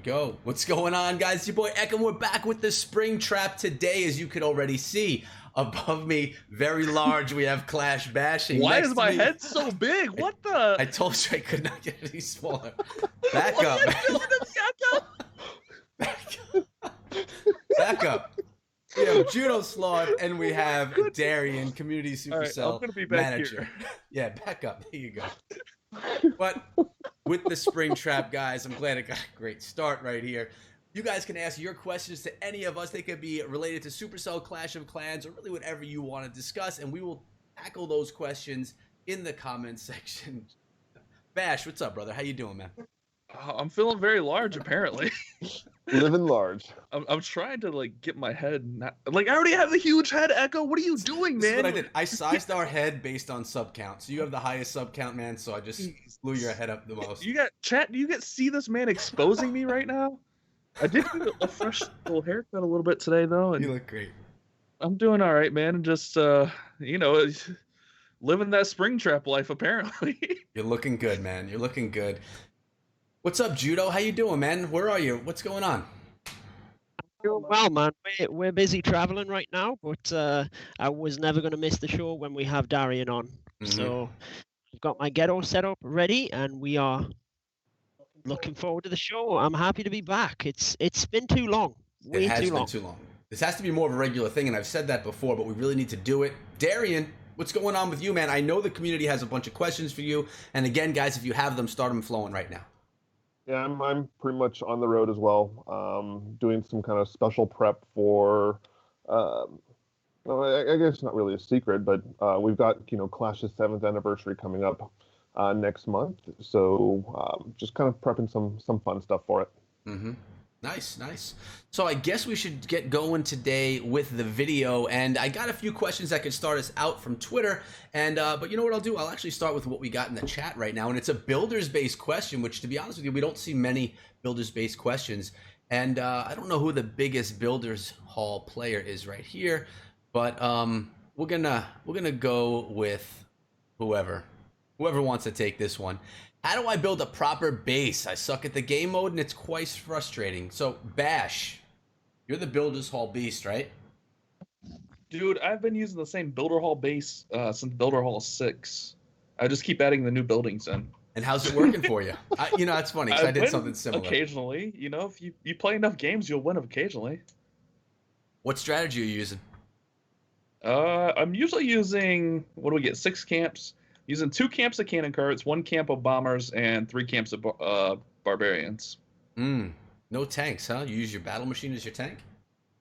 go. What's going on, guys? It's your boy Ek, and we're back with the spring trap today, as you could already see. Above me, very large, we have Clash Bashing. Why Next is to my me- head so big? What the? I told you I could not get any smaller. Back up. Back up. Back up. We have Judo, Sloth, and we have Darian, Community Supercell I'm gonna be back Manager. here. Yeah, back up. There you go. But with the spring trap, guys, I'm glad it got a great start right here. You guys can ask your questions to any of us. They could be related to Supercell, Clash of Clans, or really whatever you want to discuss, and we will tackle those questions in the comments section. Bash, what's up, brother? How you doing, man? I'm feeling very large, apparently. Living large. I'm trying to like get my head. I already have the huge head, Echo. What are you doing, This man? is what I did. I sized our head based on sub count. So you have the highest sub count, man. So I just blew your head up the most. You got chat. Do you get see this man exposing me right now? I did get a fresh little haircut a little bit today, though, and You look great. I'm doing all right, man. And just living that spring trap life, apparently. You're looking good, man. You're looking good. What's up, Judo? How you doing, man? Where are you? What's going on? Doing well, man. We're busy traveling right now, but I was never going to miss the show when we have Darian on. So I've got my ghetto set up ready, and we are looking forward to the show. I'm happy to be back. It's been too long. Way It has too been long. too long. This has to be more of a regular thing, and I've said that before, but we really need to do it. Darian, what's going on with you, man? I know the community has a bunch of questions for you, and again, guys, if you have them, start them flowing right now. Yeah, I'm pretty much on the road as well, doing some kind of special prep for, well, I guess not really a secret, but we've got, Clash's 7th anniversary coming up next month, so just kind of prepping some fun stuff for it. Nice, nice. So I guess we should get going today with the video, and I got a few questions that could start us out from Twitter, and but you know what I'll do? I'll actually start with what we got in the chat right now, and it's a builders-based question, which, to be honest with you, we don't see many builders-based questions, and I don't know who the biggest Builders Hall player is right here, but we're gonna go with whoever wants to take this one. How do I build a proper base? I suck at the game mode, and it's quite frustrating. So, Bash, you're the Builders Hall beast, right? Dude, I've been using the same Builder Hall base since Builder Hall 6. I just keep adding the new buildings in. And how's it working for you? It's funny, because I did win something similar. Occasionally, if you play enough games, you'll win occasionally. What strategy are you using? I'm usually using, what do we get, 6 camps? Using 2 camps of cannon carts, 1 camp of bombers, and 3 camps of barbarians. No tanks, huh? You use your battle machine as your tank?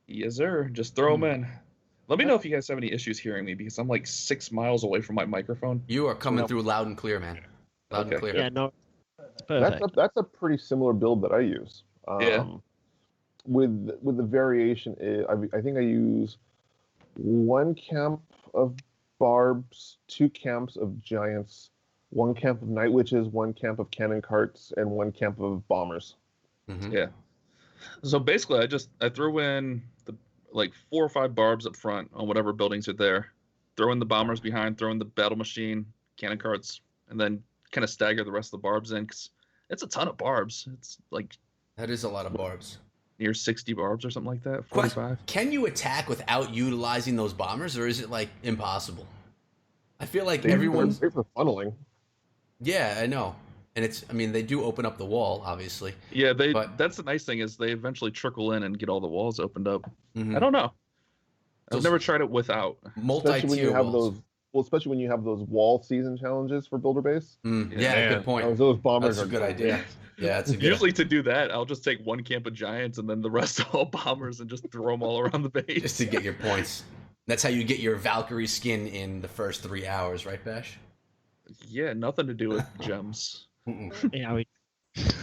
Yes, sir. Just throw them in. Let me know if you guys have any issues hearing me, because I'm like 6 miles away from my microphone. You are coming through loud and clear, man. Loud and clear. Yeah, no. It's perfect. That's a pretty similar build that I use. Yeah. With the variation, I think I use 1 camp of barbs, 2 camps of giants, 1 camp of night witches, 1 camp of cannon carts, and 1 camp of bombers. Yeah. So basically, I threw in the 4 or 5 barbs up front on whatever buildings are there, throw in the bombers behind, throw in the battle machine, cannon carts, and then kind of stagger the rest of the barbs in, because it's a ton of barbs. It's like That is a lot of barbs. near 60 barbs or something like that. 45. Can you attack without utilizing those bombers, or is it like impossible? I feel like everyone's. They're for funneling. Yeah, I know, and they do open up the wall, obviously. Yeah, that's the nice thing, is they eventually trickle in and get all the walls opened up. I don't know. I've never tried it without. Multi-tier Especially when you have walls. especially when you have those wall season challenges for builder base. Yeah, good point. Those bombers That's a are good idea. Yeah, it's a good. Usually to do that, I'll just take 1 camp of giants and then the rest all bombers and just throw them all around the base. Just to get your points. That's how you get your Valkyrie skin in the first 3 hours, right, Bash? Yeah, nothing to do with gems. Yeah,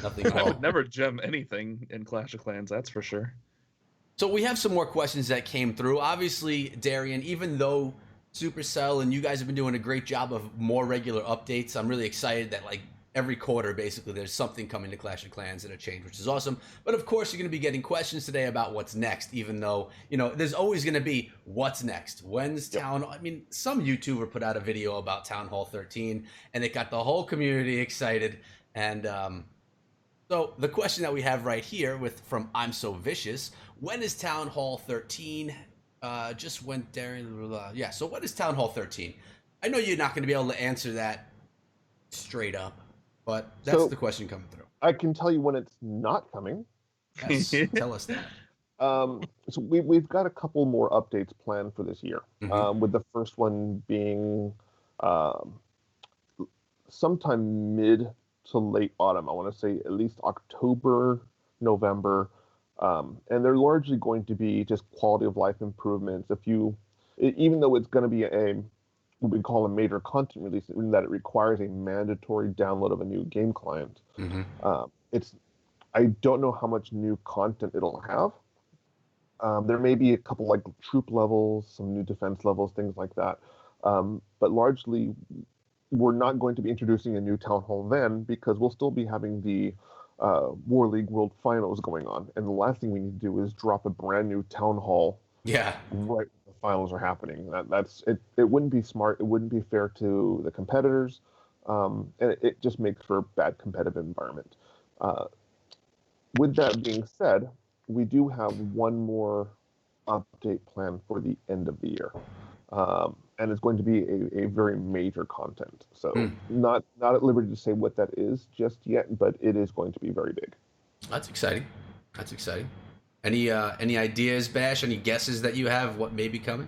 Nothing at I all. would never gem anything in Clash of Clans, that's for sure. So we have some more questions that came through. Obviously, Darian, even though Supercell and you guys have been doing a great job of more regular updates, I'm really excited that every quarter, basically, there's something coming to Clash of Clans and a change, which is awesome. But of course, you're going to be getting questions today about what's next, even though, there's always going to be what's next. When's Town? Some YouTuber put out a video about Town Hall 13, and it got the whole community excited. And So the question that we have right here from I'm So Vicious, when is Town Hall 13? Just went Darian. Yeah, so what is Town Hall 13? I know you're not going to be able to answer that straight up, but that's So the question coming through. I can tell you when it's not coming. Yes, tell us that. So we've got a couple more updates planned for this year. Mm-hmm. With the first one being um, sometime mid to late autumn. I want to say at least October, November, and they're largely going to be just quality of life improvements. Even though it's going to be what we call a major content release, in that it requires a mandatory download of a new game client. Mm-hmm. It's I don't know how much new content it'll have. There may be a couple like troop levels, some new defense levels, things like that. But largely, we're not going to be introducing a new town hall then, because we'll still be having the War League World Finals going on. And the last thing we need to do is drop a brand new town hall Yeah. right when the finals are happening. That's it. It wouldn't be smart. It wouldn't be fair to the competitors, and it just makes for a bad competitive environment. Uh, with that being said, we do have one more update planned for the end of the year, and it's going to be a very major content. So not at liberty to say what that is just yet, but it is going to be very big. That's exciting. That's exciting. Any ideas, Bash? Any guesses that you have what may be coming?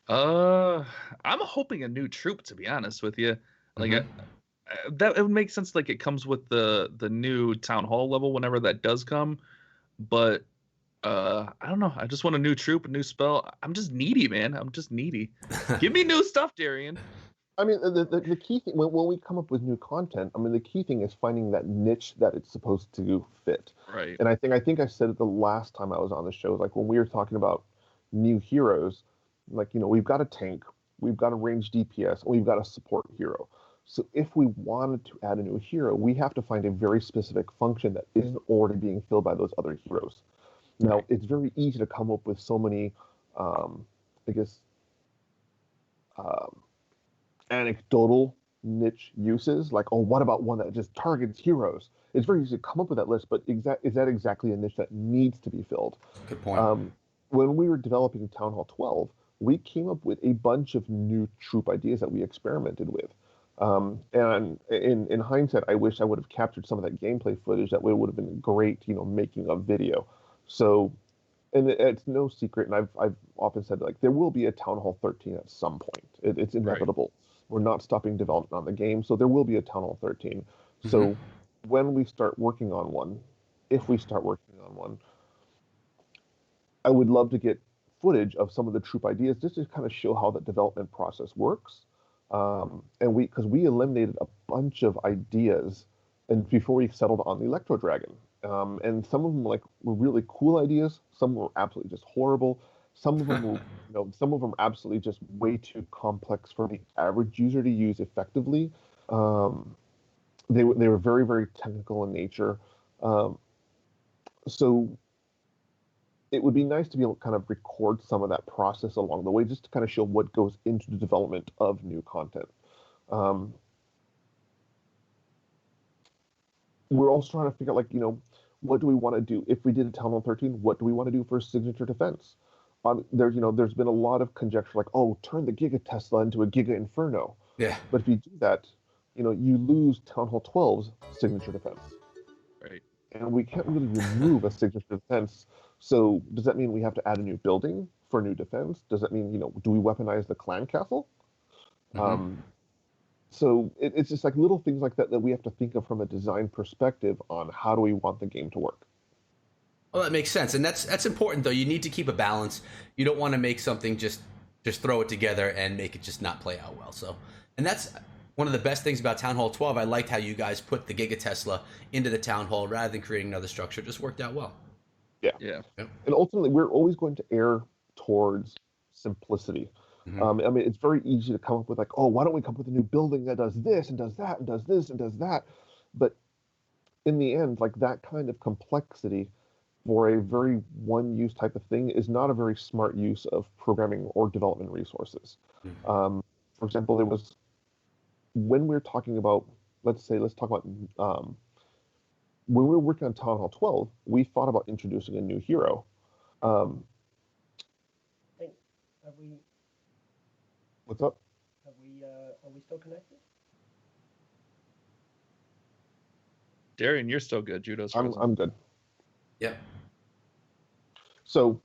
I'm hoping a new troop, to be honest with you. Like that, it would make sense. Like it comes with the new town hall level whenever that does come. But I don't know. I just want a new troop, a new spell. I'm just needy, man. I'm just needy. Give me new stuff, Darian. I mean, the key thing when we come up with new content, I mean, the key thing is finding that niche that it's supposed to fit. Right. And I think I said it the last time I was on the show, like when we were talking about new heroes, like, we've got a tank, we've got a ranged DPS, and we've got a support hero. So if we wanted to add a new hero, we have to find a very specific function that isn't already being filled by those other heroes. Now, it's very easy to come up with so many, I guess, anecdotal niche uses, like, oh, what about one that just targets heroes? It's very easy to come up with that list, but is that exactly a niche that needs to be filled? Good point. When we were developing Town Hall 12, we came up with a bunch of new troop ideas that we experimented with. And in hindsight, I wish I would have captured some of that gameplay footage. That would have been great, making a video. So, and it's no secret, and I've often said, like, there will be a Town Hall 13 at some point. It's inevitable. Right. We're not stopping development on the game, so there will be a Town Hall 13. So when we start working on one, if we start working on one, I would love to get footage of some of the troop ideas just to kind of show how the development process works. And because we eliminated a bunch of ideas and before we settled on the Electro Dragon. And some of them were really cool ideas. Some were absolutely just horrible. Some of them were, some of them absolutely just way too complex for the average user to use effectively. They were very, very technical in nature. So it would be nice to be able to kind of record some of that process along the way, just to kind of show what goes into the development of new content. We're also trying to figure out, what do we want to do? If we did a Town Hall 13, what do we want to do for signature defense? There's been a lot of conjecture, like, oh, turn the Giga Tesla into a Giga Inferno. Yeah. But if you do that, you lose Town Hall 12's signature defense. Right. And we can't really remove a signature defense. So does that mean we have to add a new building for new defense? Does that mean, do we weaponize the clan castle? So it's just like little things like that we have to think of from a design perspective on how do we want the game to work. Well, that makes sense, and that's important though. You need to keep a balance. You don't want to make something just throw it together and make it just not play out well. So, and that's one of the best things about Town Hall 12. I liked how you guys put the Giga Tesla into the Town Hall rather than creating another structure. It just worked out well. Yeah. And ultimately, we're always going to err towards simplicity. I mean, it's very easy to come up with like, oh, why don't we come up with a new building that does this and does that and does this and does that? But in the end, like that kind of complexity for a very one-use type of thing is not a very smart use of programming or development resources. For example, there was, when we're talking about, let's talk about when we were working on Town Hall 12, we thought about introducing a new hero. Have we? What's up? Are we still connected? Darian, you're still good. Judo's I'm good. Yep. So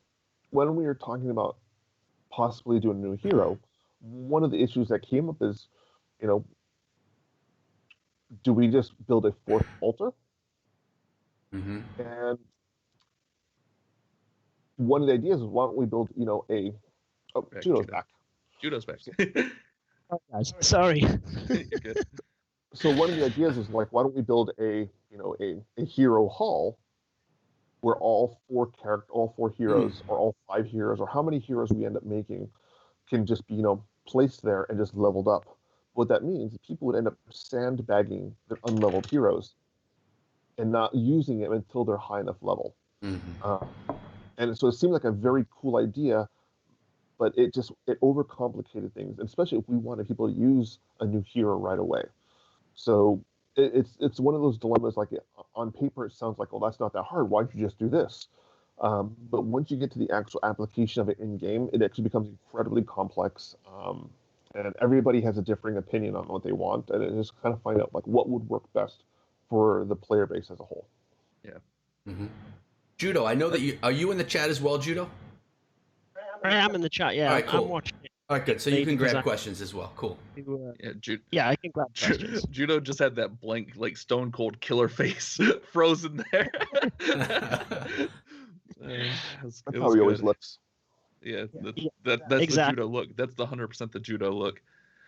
when we were talking about possibly doing a new hero, one of the issues that came up is, do we just build a fourth altar? Mm-hmm. And one of the ideas is, why don't we build, Judo's back. Judo's back. Oh, guys, sorry. You're good. So one of the ideas is like, why don't we build a hero hall where all four heroes, or all 5 heroes, or how many heroes we end up making, can just be placed there and just leveled up. What that means is people would end up sandbagging their unleveled heroes and not using them until they're high enough level. Mm-hmm. And so it seemed like a very cool idea, but it overcomplicated things, especially if we wanted people to use a new hero right away. So it's one of those dilemmas. Like, on paper, it sounds like, well, that's not that hard. Why don't you just do this? But once you get to the actual application of it in game, it actually becomes incredibly complex. And everybody has a differing opinion on what they want, and it just kind of find out like what would work best for the player base as a whole. Yeah. Mm-hmm. Judo, I know that are you in the chat as well, Judo? I am in the chat. Yeah, All right, cool. I'm watching it. All right, good. So you can grab questions as well. Cool. Yeah, I can grab questions. Judo just had that blank, like, stone cold killer face frozen there. That's how he always looks. Yeah, that's exactly. the Judo look. That's the 100% the Judo look.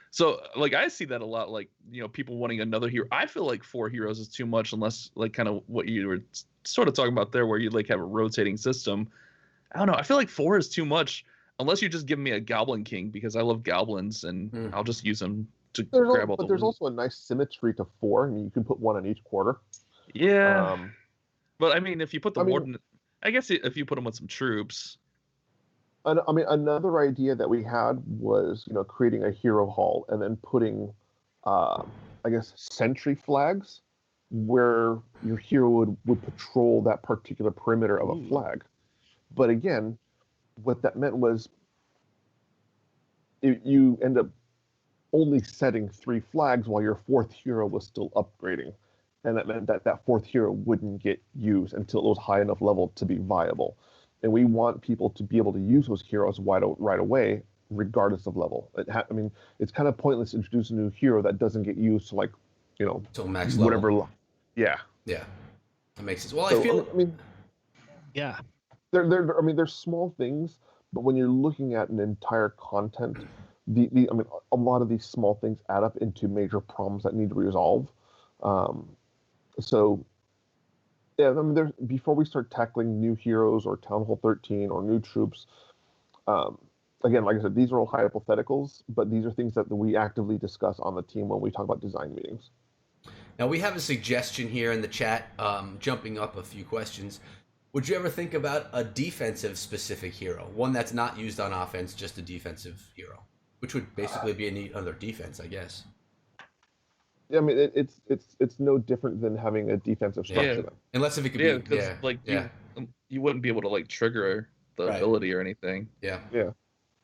So, like, I see that a lot, like, people wanting another hero. I feel like 4 heroes is too much, unless, like, kind of what you were sort of talking about there, where you, like, have a rotating system. I don't know. I feel like 4 is too much, unless you just give me a Goblin King, because I love goblins, and I'll just use them to grab all the loot. There's also a nice symmetry to 4. I mean, you can put 1 on each quarter. Yeah. But, I mean, if you put the Warden... I guess if you put them with some troops... I mean, another idea that we had was, creating a hero hall and then putting, sentry flags where your hero would patrol that particular perimeter of a flag. But again, what that meant was you end up only setting 3 flags while your 4th hero was still upgrading. And that meant that 4th hero wouldn't get used until it was high enough level to be viable. And we want people to be able to use those heroes right away, regardless of level. It's kind of pointless to introduce a new hero that doesn't get used to, till max whatever level. Yeah. Yeah. That makes sense. Well, so, yeah. There's small things, but when you're looking at an entire content, a lot of these small things add up into major problems that need to resolve. Yeah, before we start tackling new heroes or Town Hall 13 or new troops, again, like I said, these are all hypotheticals, but these are things that we actively discuss on the team when we talk about design meetings. Now, we have a suggestion here in the chat, jumping up a few questions. Would you ever think about a defensive specific hero? One that's not used on offense, just a defensive hero, which would basically be another defense, I guess. Yeah, I mean, it's no different than having a defensive structure. Yeah. Unless if it could you wouldn't be able to, like, trigger the ability or anything. Yeah. Yeah.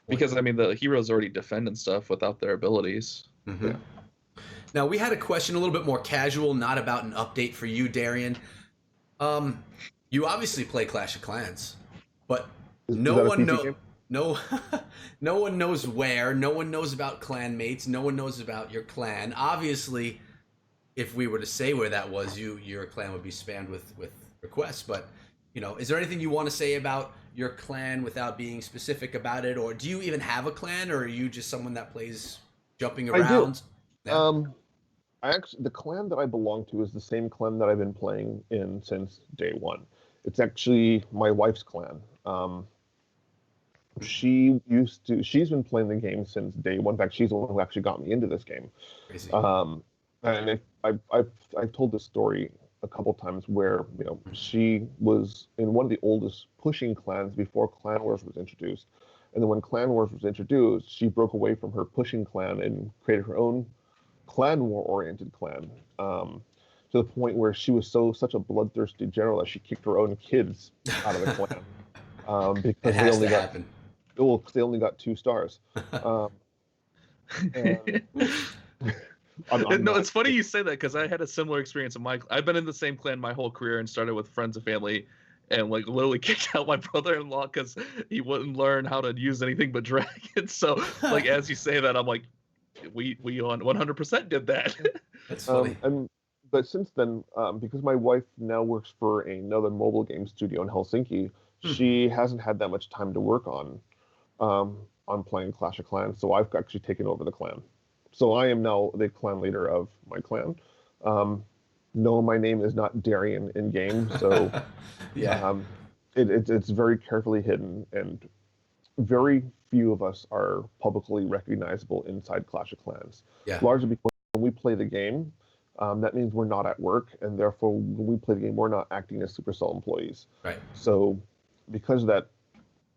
Because, the heroes already defend and stuff without their abilities. Mm-hmm. Yeah. Now, we had a question a little bit more casual, not about an update for you, Darian. You obviously play Clash of Clans, but no one knows where. No one knows about clan mates. No one knows about your clan. Obviously, if we were to say where that was, your clan would be spammed with requests. But is there anything you want to say about your clan without being specific about it, or do you even have a clan, or are you just someone that plays jumping around? I do. Yeah. The clan that I belong to is the same clan that I've been playing in since day one. It's actually my wife's clan. She's been playing the game since day one. In fact, she's the one who actually got me into this game. Crazy. And I've told this story a couple times where she was in one of the oldest pushing clans before Clan Wars was introduced, and then when Clan Wars was introduced, she broke away from her pushing clan and created her own clan war oriented clan. to the point where she was such a bloodthirsty general that she kicked her own kids out of the clan because It has to happen. they only got 2 stars. And No, it's funny you say that because I had a similar experience in I've been in the same clan my whole career and started with friends and family, and like literally kicked out my brother-in-law because he wouldn't learn how to use anything but dragons. So like as you say that, I'm like, we on 100% did that. That's funny. But since then, because my wife now works for another mobile game studio in Helsinki, she hasn't had that much time to work on playing Clash of Clans. So I've actually taken over the clan. So I am now the clan leader of my clan. No, my name is not Darian in game, so yeah, it's very carefully hidden, and very few of us are publicly recognizable inside Clash of Clans. Yeah. Largely because when we play the game, that means we're not at work, and therefore when we play the game, we're not acting as Supercell employees. Right. So because of that,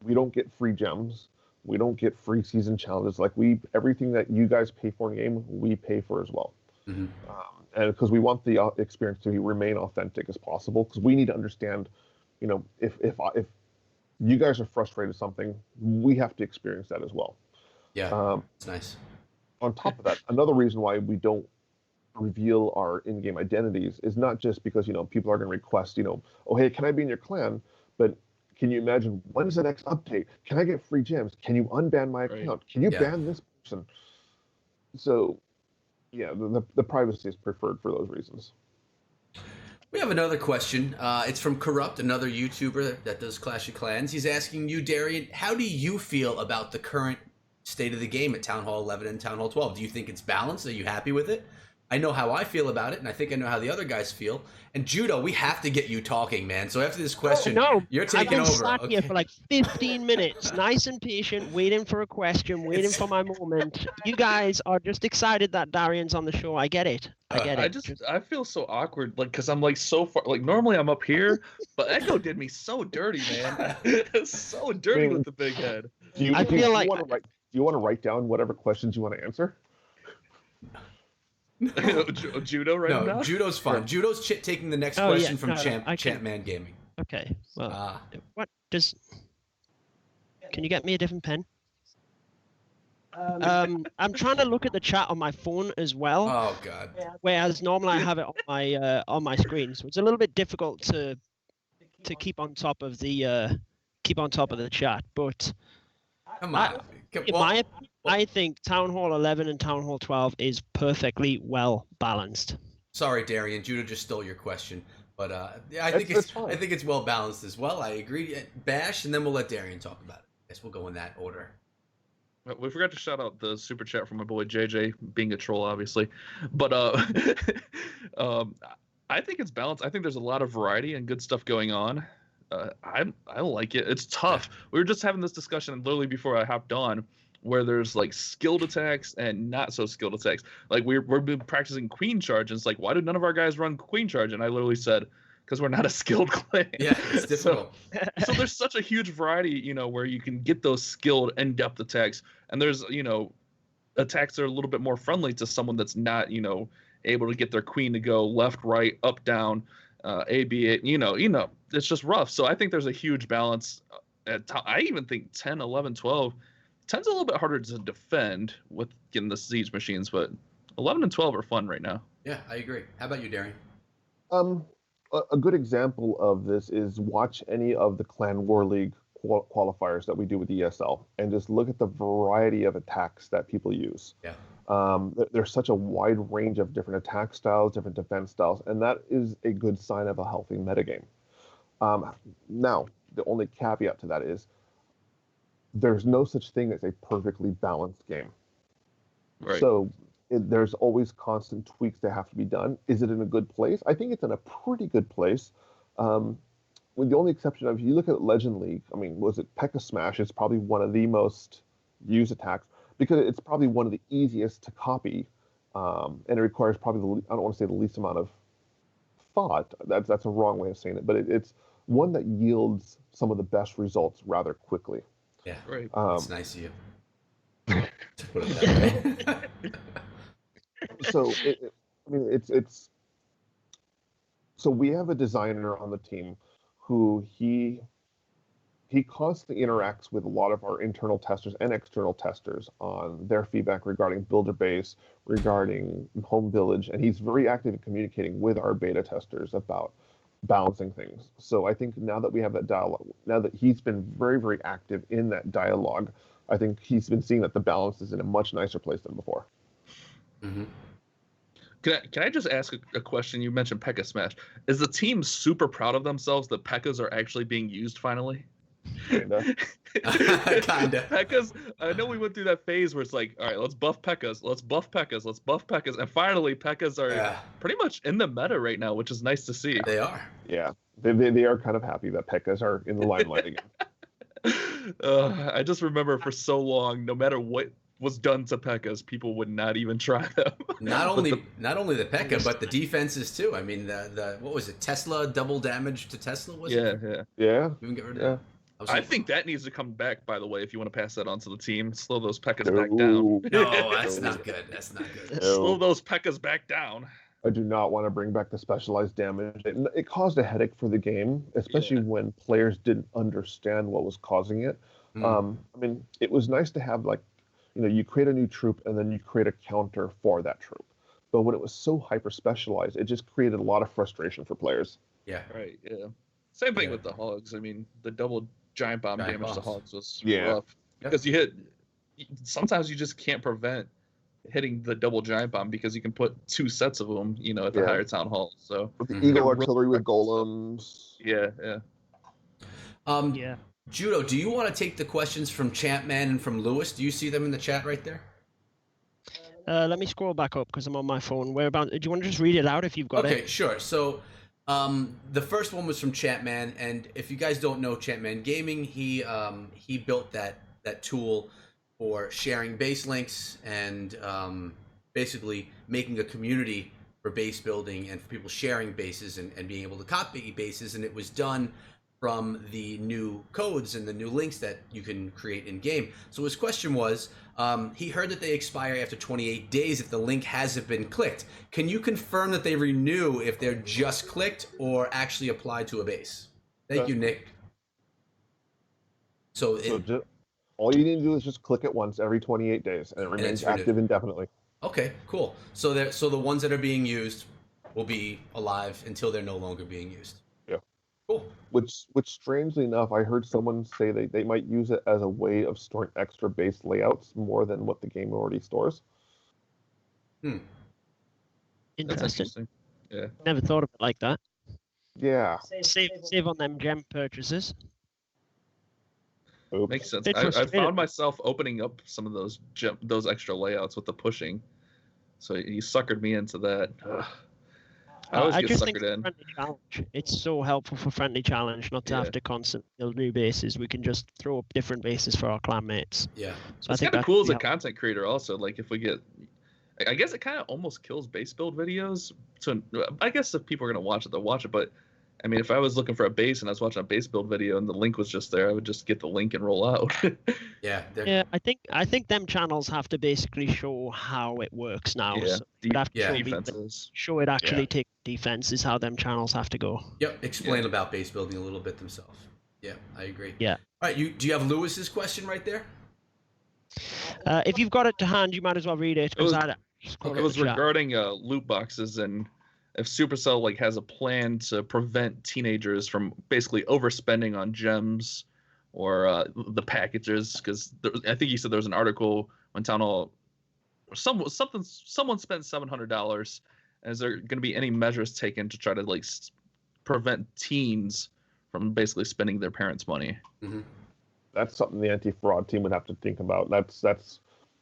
we don't get free gems. We don't get free season challenges. Like everything that you guys pay for in game, we pay for as well. Mm-hmm. And because we want the experience to remain authentic as possible, because we need to understand, if you guys are frustrated with something, we have to experience that as well. Yeah, it's nice. On top of that, another reason why we don't reveal our in-game identities is not just because people are going to request, oh hey, can I be in your clan? But can you imagine when's the next update? Can I get free gems? Can you unban my account? Can you ban this person? So, yeah, the privacy is preferred for those reasons. We have another question. It's from Corrupt, another YouTuber that does Clash of Clans. He's asking you, Darian, how do you feel about the current state of the game at Town Hall 11 and Town Hall 12? Do you think it's balanced? Are you happy with it? I know how I feel about it, and I think I know how the other guys feel. And Judo, we have to get you talking, man. So after this question, you're taking over. I've been sat here for like 15 minutes, nice and patient, waiting for a question, waiting for my moment. You guys are just excited that Darian's on the show. I get it. I get it. I feel so awkward, like, because I'm like so far. Like normally I'm up here, but Echo did me so dirty, man. So dirty with the big head. Do you want to write down whatever questions you want to answer? Judo right now? No, Judo's fine. Yeah. Judo's taking the next question from Champman Gaming. Okay. Well, can you get me a different pen? I'm trying to look at the chat on my phone as well. Oh God. Whereas normally I have it on my screen, so it's a little bit difficult to keep on top of the chat. But come on. I think Town Hall 11 and Town Hall 12 is perfectly well balanced. Sorry, Darian. Judo just stole your question, but I think it's well balanced as well. I agree. Bash, and then we'll let Darian talk about it. I guess we'll go in that order. We forgot to shout out the super chat from my boy JJ, being a troll, obviously. But I think it's balanced. I think there's a lot of variety and good stuff going on. I like it. It's tough. We were just having this discussion literally before I hopped on, where there's like skilled attacks and not so skilled attacks. Like we're been practicing queen charge, and it's like, why do none of our guys run queen charge? And I literally said, because we're not a skilled clan. Yeah, it's difficult. So there's such a huge variety, where you can get those skilled in-depth attacks, and there's attacks that are a little bit more friendly to someone that's not able to get their queen to go left, right, up, down, A, B, A, it's just rough. So I think there's a huge balance. I even think 10, 11, 12. 10's a little bit harder to defend with getting the siege machines, but 11 and 12 are fun right now. Yeah, I agree. How about you, Darian? A good example of this is watch any of the Clan War League qualifiers that we do with ESL and just look at the variety of attacks that people use. Yeah. There's such a wide range of different attack styles, different defense styles, and that is a good sign of a healthy metagame. Now, the only caveat to that is there's no such thing as a perfectly balanced game. Right. So there's always constant tweaks that have to be done. Is it in a good place? I think it's in a pretty good place. With the only exception of, if you look at Legend League, was it P.E.K.K.A Smash? It's probably one of the most used attacks because it's probably one of the easiest to copy, and it requires probably I don't want to say the least amount of thought. That's a wrong way of saying it, but it's one that yields some of the best results rather quickly. Yeah, right. It's nice of you to put it that way. So, it's So we have a designer on the team who he constantly interacts with a lot of our internal testers and external testers on their feedback regarding builder base, regarding home village, and he's very active in communicating with our beta testers about balancing things. So I think now that we have that dialogue, now that he's been very, very active in that dialogue, I think he's been seeing that the balance is in a much nicer place than before. Mm-hmm. Can I just ask a question? You mentioned P.E.K.K.A. Smash. Is the team super proud of themselves that P.E.K.K.A.s are actually being used finally? Kinda. Kinda. P.E.K.K.A.s, I know we went through that phase where it's like, all right, let's buff P.E.K.K.A.s, let's buff P.E.K.K.A.s, let's buff P.E.K.K.A.s, and finally P.E.K.K.A.s are pretty much in the meta right now, which is nice to see. They are. Yeah, they are kind of happy that P.E.K.K.A.s are in the limelight again. I just remember for so long, no matter what was done to P.E.K.K.A.s, people would not even try them. Not only the P.E.K.K.A., but the defenses too. I mean, the what was it? Tesla double damage to Tesla, was it? Yeah. You can get rid of that. I think that needs to come back, by the way, if you want to pass that on to the team. Slow those P.E.K.K.A.s back down. No, that's not good. That's not good. Slow those P.E.K.K.A.s back down. I do not want to bring back the specialized damage. It caused a headache for the game, especially when players didn't understand what was causing it. I mean, it was nice to have, like, you create a new troop and then you create a counter for that troop. But when it was so hyper specialized, it just created a lot of frustration for players. Yeah. Right. Yeah. Same thing with the hogs. I mean, the double giant bomb damage to hogs was rough because sometimes you just can't prevent hitting the double giant bomb because you can put 2 sets of them, at the higher town hall. So with the eagle artillery with golems. Yeah. Judo, do you want to take the questions from Champman and from Lewis? Do you see them in the chat right there? Let me scroll back up because I'm on my phone. Whereabouts? Do you want to just read it out if you've got it? Okay, sure. So the first one was from Champman, and if you guys don't know Champman Gaming, he built that tool for sharing base links and basically making a community for base building and for people sharing bases and being able to copy bases, and it was done from the new codes and the new links that you can create in game. So his question was, he heard that they expire after 28 days if the link hasn't been clicked. Can you confirm that they renew if they're just clicked or actually applied to a base? Thank you, Nick. So all you need to do is just click it once every 28 days, and it remains active indefinitely. Okay, cool. So the ones that are being used will be alive until they're no longer being used. Yeah. Cool. Which strangely enough, I heard someone say they might use it as a way of storing extra base layouts more than what the game already stores. Interesting. Yeah. Never thought of it like that. Yeah. Save on them gem purchases. Oops. Makes sense. I found myself opening up some of those extra layouts with the pushing, so you suckered me into that. I always get suckered in. It's so helpful for friendly challenge not to have to constantly build new bases. We can just throw up different bases for our clan mates. Yeah, so it's kind of cool as a content creator. Also, like if we get, I guess it kind of almost kills base build videos. So I guess if people are gonna watch it, they'll watch it. But I mean, if I was looking for a base and I was watching a base build video and the link was just there, I would just get the link and roll out. Yeah. I think them channels have to basically show how it works now. Yeah. So Defenses. Show it actually take defense is how them channels have to go. Yep. Explain about base building a little bit themselves. Yeah, I agree. Yeah. All right. Do you have Lewis's question right there? If you've got it to hand, you might as well read it. It was regarding loot boxes and if Supercell has a plan to prevent teenagers from basically overspending on gems or the packages, because I think you said there was an article when Town Hall, someone spent $700. And is there going to be any measures taken to try to prevent teens from basically spending their parents' money? Mm-hmm. That's something the anti-fraud team would have to think about. That's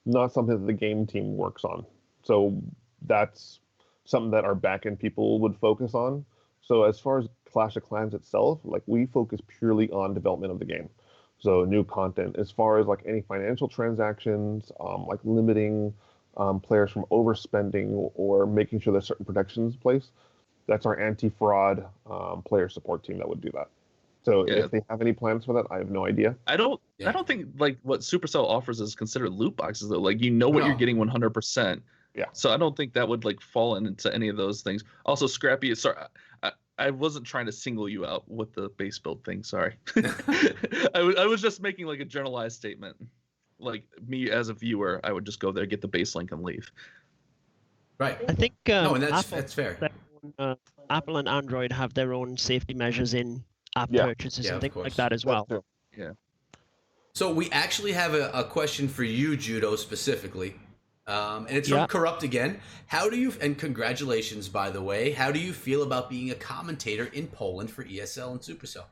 not something that the game team works on. So that's something that our back-end people would focus on. So as far as Clash of Clans itself, we focus purely on development of the game. So new content. As far as any financial transactions, limiting players from overspending or making sure there's certain protections in place, that's our anti-fraud player support team that would do that. So if they have any plans for that, I have no idea. I don't think what Supercell offers is considered loot boxes though. What you're getting 100%. Yeah. So I don't think that would fall into any of those things. Also, Scrappy, sorry, I wasn't trying to single you out with the base build thing. Sorry. I was just making like a generalized statement. Like me as a viewer, I would just go there, get the base link, and leave. Right. I think No, and that's Apple, fair. Apple and Android have their own safety measures in app Yeah. purchases Yeah, and of things course. like that as That's well. true. Yeah. So we actually have a question for you, Judo, specifically. And it's from Corrupt again. How do you, and congratulations, by the way, how do you feel about being a commentator in Poland for ESL and Supercell?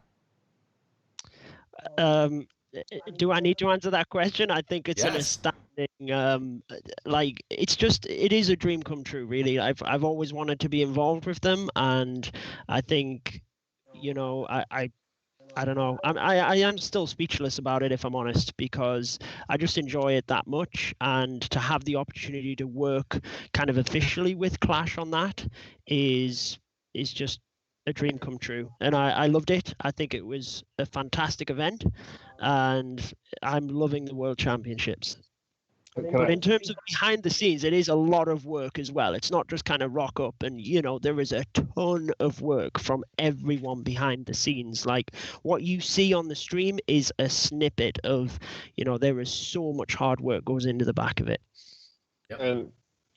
Do I need to answer that question? I think it's an Yes. astounding, like it is a dream come true, really. I've always wanted to be involved with them, and I think, I don't know. I am still speechless about it, if I'm honest, because I just enjoy it that much, and to have the opportunity to work kind of officially with Clash on that is just a dream come true. And I loved it. I think it was a fantastic event, and I'm loving the World Championships. But in terms of behind the scenes, it is a lot of work as well. It's not just kind of rock up and, there is a ton of work from everyone behind the scenes. Like what you see on the stream is a snippet of, there is so much hard work goes into the back of it. Yep. And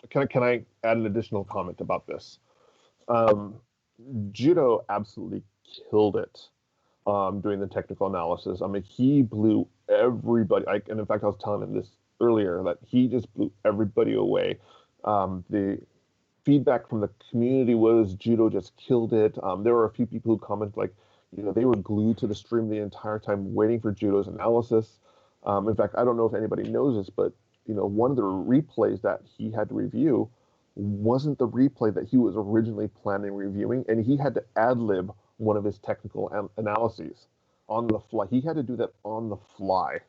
can I add an additional comment about this? Judo absolutely killed it doing the technical analysis. I mean, he blew everybody. And in fact, I was telling him this earlier, that he just blew everybody away. The feedback from the community was Judo just killed it. There were a few people who commented like, they were glued to the stream the entire time waiting for Judo's analysis. In fact, I don't know if anybody knows this, but one of the replays that he had to review wasn't the replay that he was originally planning reviewing, and he had to ad-lib one of his technical analyses on the fly. He had to do that on the fly.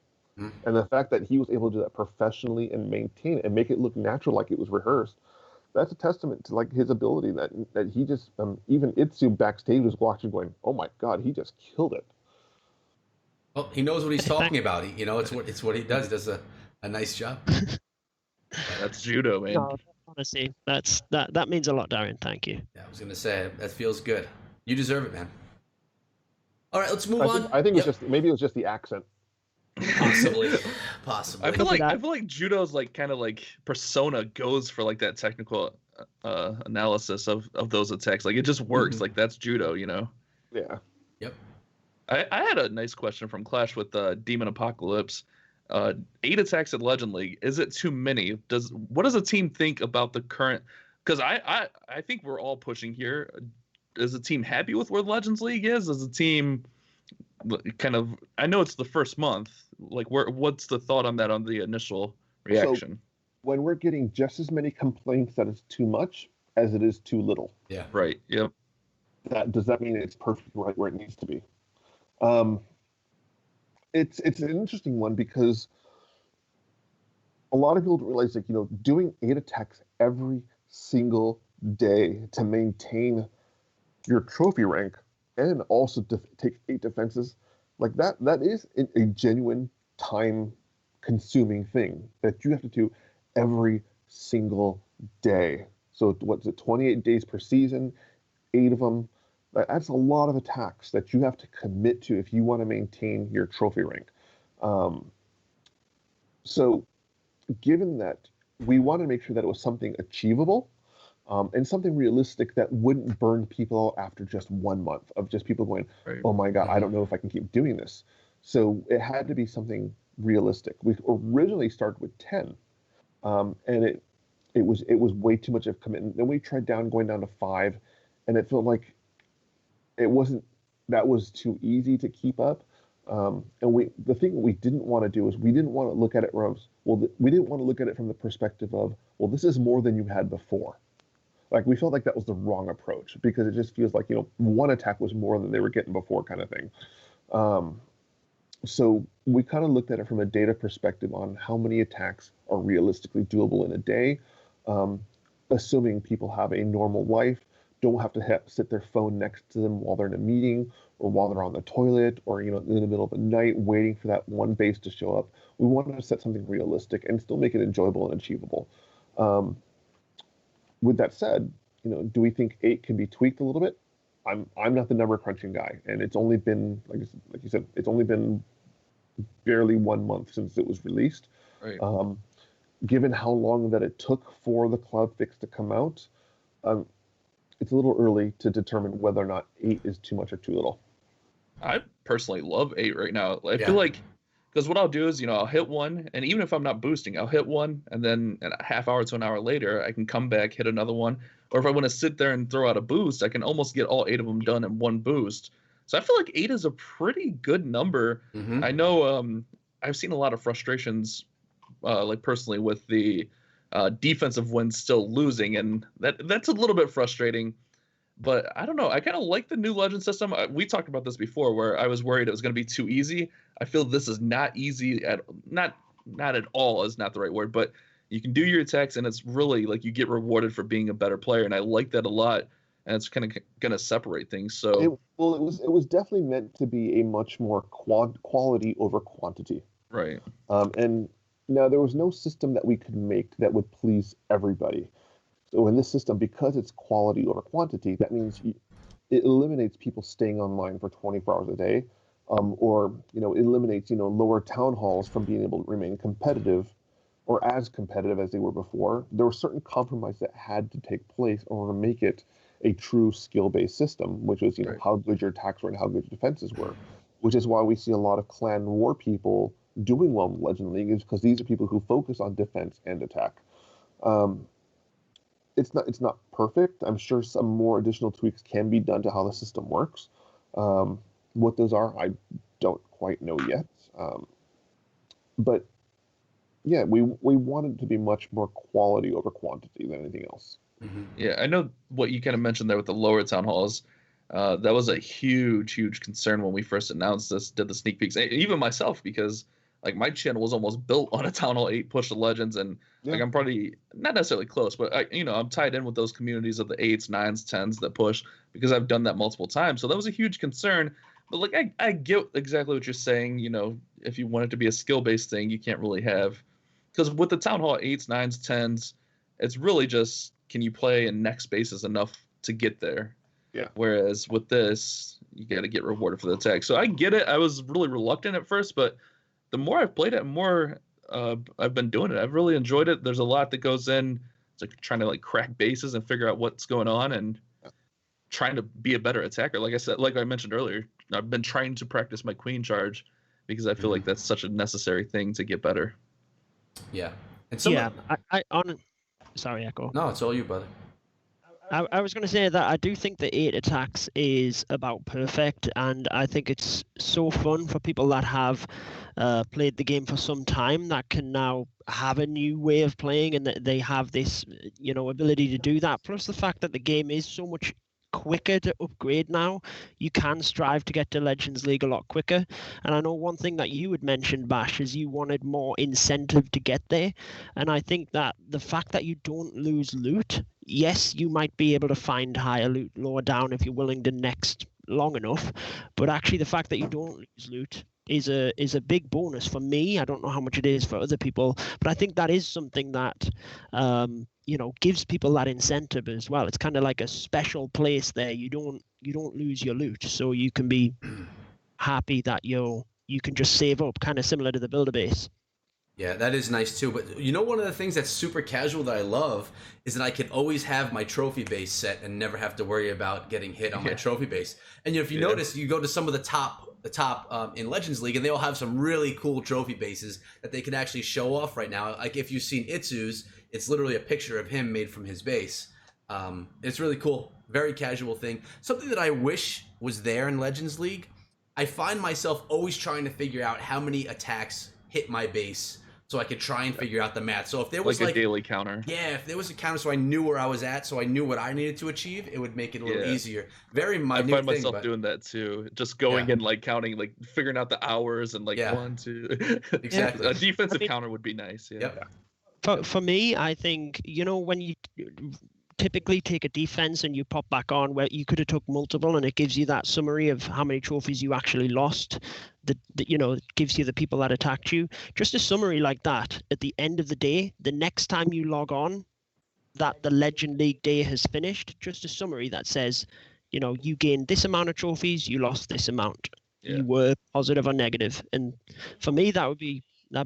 And the fact that he was able to do that professionally and maintain it and make it look natural, like it was rehearsed, that's a testament to like his ability. That he just even Itsu backstage was watching, going, "Oh my God, he just killed it." Well, he knows what he's talking about. It's what he does. He does a nice job. That's Judo, man. No, honestly, that means a lot, Darian. Thank you. Yeah, I was gonna say that feels good. You deserve it, man. All right, let's move on. I think it was just maybe it was just the accent. Possibly. I feel like Judo's like kind of like persona goes for like that technical analysis of those attacks. Like it just works. Like that's Judo, Yeah. Yep. I had a nice question from Clash with Demon Apocalypse. 8 attacks at Legend League. Is it too many? What does the team think about the current? Because I think we're all pushing here. Is the team happy with where Legends League is? Is the team kind of? I know it's the first month. Like, what's the thought on that on the initial reaction? So, when we're getting just as many complaints that it's too much as it is too little. Yeah. Right. Yep. Does that mean it's perfectly right where it needs to be? It's an interesting one because a lot of people don't realize, like, doing 8 attacks every single day to maintain your trophy rank and also take 8 defenses, like that is a genuine time-consuming thing that you have to do every single day. So what's it, 28 days per season, 8 of them. That's a lot of attacks that you have to commit to if you want to maintain your trophy rank. So given that, we want to make sure that it was something achievable and something realistic that wouldn't burn people out after just 1 month of just people going, right. Oh my God, I don't know if I can keep doing this. So it had to be something realistic. We originally started with 10, and it was way too much of a commitment. Then we tried going down to 5, and it felt like that was too easy to keep up. And the thing we didn't want to do is we didn't want to look at it we didn't want to look at it from the perspective of, well, this is more than you had before. Like, we felt like that was the wrong approach because it just feels like, 1 attack was more than they were getting before kind of thing. So we kind of looked at it from a data perspective on how many attacks are realistically doable in a day, assuming people have a normal life, don't have to sit their phone next to them while they're in a meeting or while they're on the toilet or, in the middle of the night waiting for that one base to show up. We wanted to set something realistic and still make it enjoyable and achievable. With that said, do we think 8 can be tweaked a little bit? I'm not the number crunching guy, and it's only been like you said, it's only been barely 1 month since it was released. Right. Given how long that it took for the cloud fix to come out, it's a little early to determine whether or not 8 is too much or too little. I personally love 8 right now. I feel like, because what I'll do is, I'll hit one, and even if I'm not boosting, I'll hit one, and then a half hour to an hour later, I can come back, hit another one. Or if I want to sit there and throw out a boost, I can almost get all 8 of them done in one boost. So I feel like 8 is a pretty good number. Mm-hmm. I know I've seen a lot of frustrations, like personally, with the defensive wins still losing, and that's a little bit frustrating. But I don't know. I kind of like the new legend system. We talked about this before, where I was worried it was going to be too easy. I feel this is not easy not at all is not the right word, but you can do your attacks, and it's really like you get rewarded for being a better player, and I like that a lot. And it's kind of going to separate things. So it was definitely meant to be a much more quality over quantity. Right. And now there was no system that we could make that would please everybody. So in this system, because it's quality over quantity, that means it eliminates people staying online for 24 hours a day, or eliminates lower town halls from being able to remain competitive, or as competitive as they were before. There were certain compromises that had to take place in order to make it a true skill-based system, which was Right. how good your attacks were and how good your defenses were, which is why we see a lot of clan war people doing well in Legend League, is because these are people who focus on defense and attack. It's not perfect. I'm sure some more additional tweaks can be done to how the system works. What those are, I don't quite know yet. But yeah, we wanted it to be much more quality over quantity than anything else. Mm-hmm. Yeah, I know what you kind of mentioned there with the lower town halls. That was a huge concern when we first announced this, did the sneak peeks. Even myself, because like my channel was almost built on a Town Hall 8 push to Legends, and like I'm probably not necessarily close, but I'm tied in with those communities of the 8s, 9s, 10s that push, because I've done that multiple times. So that was a huge concern. But like I get exactly what you're saying. If you want it to be a skill-based thing, you can't really have, because with the Town Hall 8s, 9s, 10s, it's really just, can you play in next spaces enough to get there? Yeah. Whereas with this, you got to get rewarded for the attack. So I get it. I was really reluctant at first, but the more I've played it, the more I've been doing it. I've really enjoyed it. There's a lot that goes in. It's like trying to crack bases and figure out what's going on, and trying to be a better attacker. Like I said, like I mentioned earlier, I've been trying to practice my queen charge, because I feel like that's such a necessary thing to get better. Yeah. And sorry, Echo. No, it's all you, brother. I was going to say that I do think the 8 attacks is about perfect, and I think it's so fun for people that have played the game for some time that can now have a new way of playing, and that they have this ability to do that. Plus the fact that the game is so much quicker to upgrade now. You can strive to get to Legends League a lot quicker. And I know one thing that you had mentioned, Bash, is you wanted more incentive to get there. And I think that the fact that you don't lose loot, yes, you might be able to find higher loot lower down if you're willing to next long enough. But actually the fact that you don't lose loot is a big bonus for me. I don't know how much it is for other people, but I think that is something that gives people that incentive as well. It's kind of like a special place there. You don't lose your loot, so you can be happy that you can just save up, kind of similar to the builder base. Yeah, that is nice too. But one of the things that's super casual that I love is that I can always have my trophy base set and never have to worry about getting hit on my trophy base. And if you notice, you go to some of the top in Legends League, and they all have some really cool trophy bases that they can actually show off right now. Like if you've seen Itsu's, it's literally a picture of him made from his base. It's really cool, very casual thing. Something that I wish was there in Legends League. I find myself always trying to figure out how many attacks hit my base, so I could try and figure out the math. So if there was like a daily counter. Yeah, if there was a counter so I knew where I was at, so I knew what I needed to achieve, it would make it a little easier. Very minute I find myself doing that too. Just going and counting, figuring out the hours and 1, 2. Exactly. A defensive counter would be nice. Yeah. For me, I think, when you typically take a defense and you pop back on, where you could have took multiple, and it gives you that summary of how many trophies you actually lost. It gives you the people that attacked you. Just a summary like that at the end of the day, the next time you log on, that the Legend League day has finished. Just a summary that says, you gained this amount of trophies, you lost this amount. Yeah. You were positive or negative, and for me, that'd be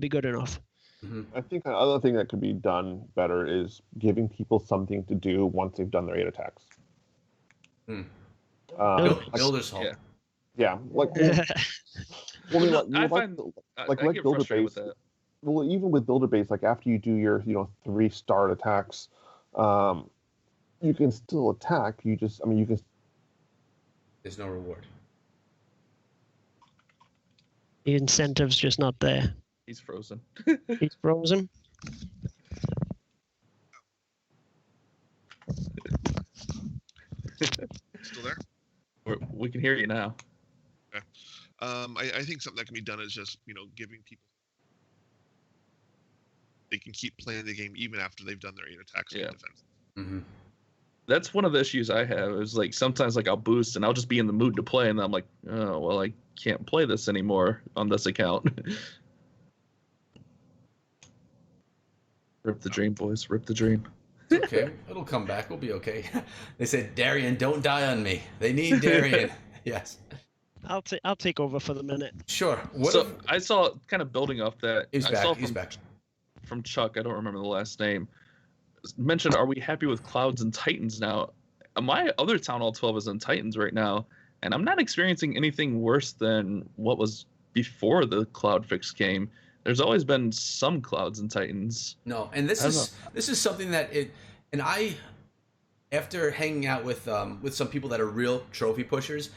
good enough. Mm-hmm. I think another thing that could be done better is giving people something to do once they've done their 8 attacks. Mm. Like, Builder's Hall. Yeah. yeah, like well, I mean, Well, no, I like, find like I get builder frustrated base. with that. Well, even with builder base, like after you do your 3 start attacks, you can still attack. You can. There's no reward. The incentive's just not there. He's frozen. He's frozen. Still there? We can hear you now. Okay. I think something that can be done is just giving people they can keep playing the game even after they've done their 8 attacks and defense. Mm-hmm. That's one of the issues I have. Is like sometimes like I'll boost and I'll just be in the mood to play, and then I'm like, oh well, I can't play this anymore on this account. Rip the dream, boys. Rip the dream. It's okay. It'll come back. We'll be okay. They said, Darian, don't die on me. They need Darian. Yes. I'll take over for the minute. Sure. I saw kind of building off that. He's I back. saw He's back. From Chuck, I don't remember the last name, mentioned, are we happy with Clouds and Titans now? My other Town Hall 12 is in Titans right now, and I'm not experiencing anything worse than what was before the Cloud fix came. There's always been some Clouds and Titans. No, and this is something that I, after hanging out with some people that are real trophy pushers,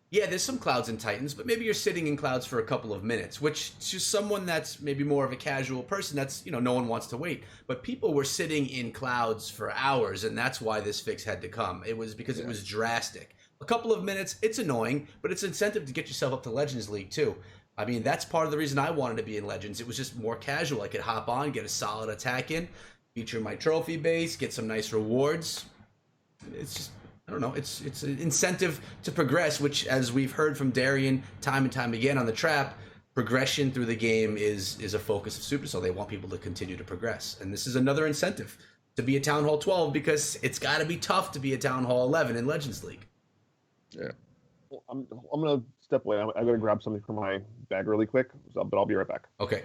yeah, there's some Clouds and Titans, but maybe you're sitting in Clouds for a couple of minutes, which to someone that's maybe more of a casual person, that's, no one wants to wait. But people were sitting in Clouds for hours, and that's why this fix had to come. It was because it was drastic. A couple of minutes, it's annoying, but it's incentive to get yourself up to Legends League too. I mean, that's part of the reason I wanted to be in Legends. It was just more casual. I could hop on, get a solid attack in, feature my trophy base, get some nice rewards. It's just, I don't know. It's an incentive to progress, which, as we've heard from Darian time and time again on the trap, progression through the game is a focus of Supercell. They want people to continue to progress, and this is another incentive to be a Town Hall 12 because it's got to be tough to be a Town Hall 11 in Legends League. Yeah. Well, I'm gonna step away. I'm gonna grab something from my bag really quick, but I'll be right back. Okay.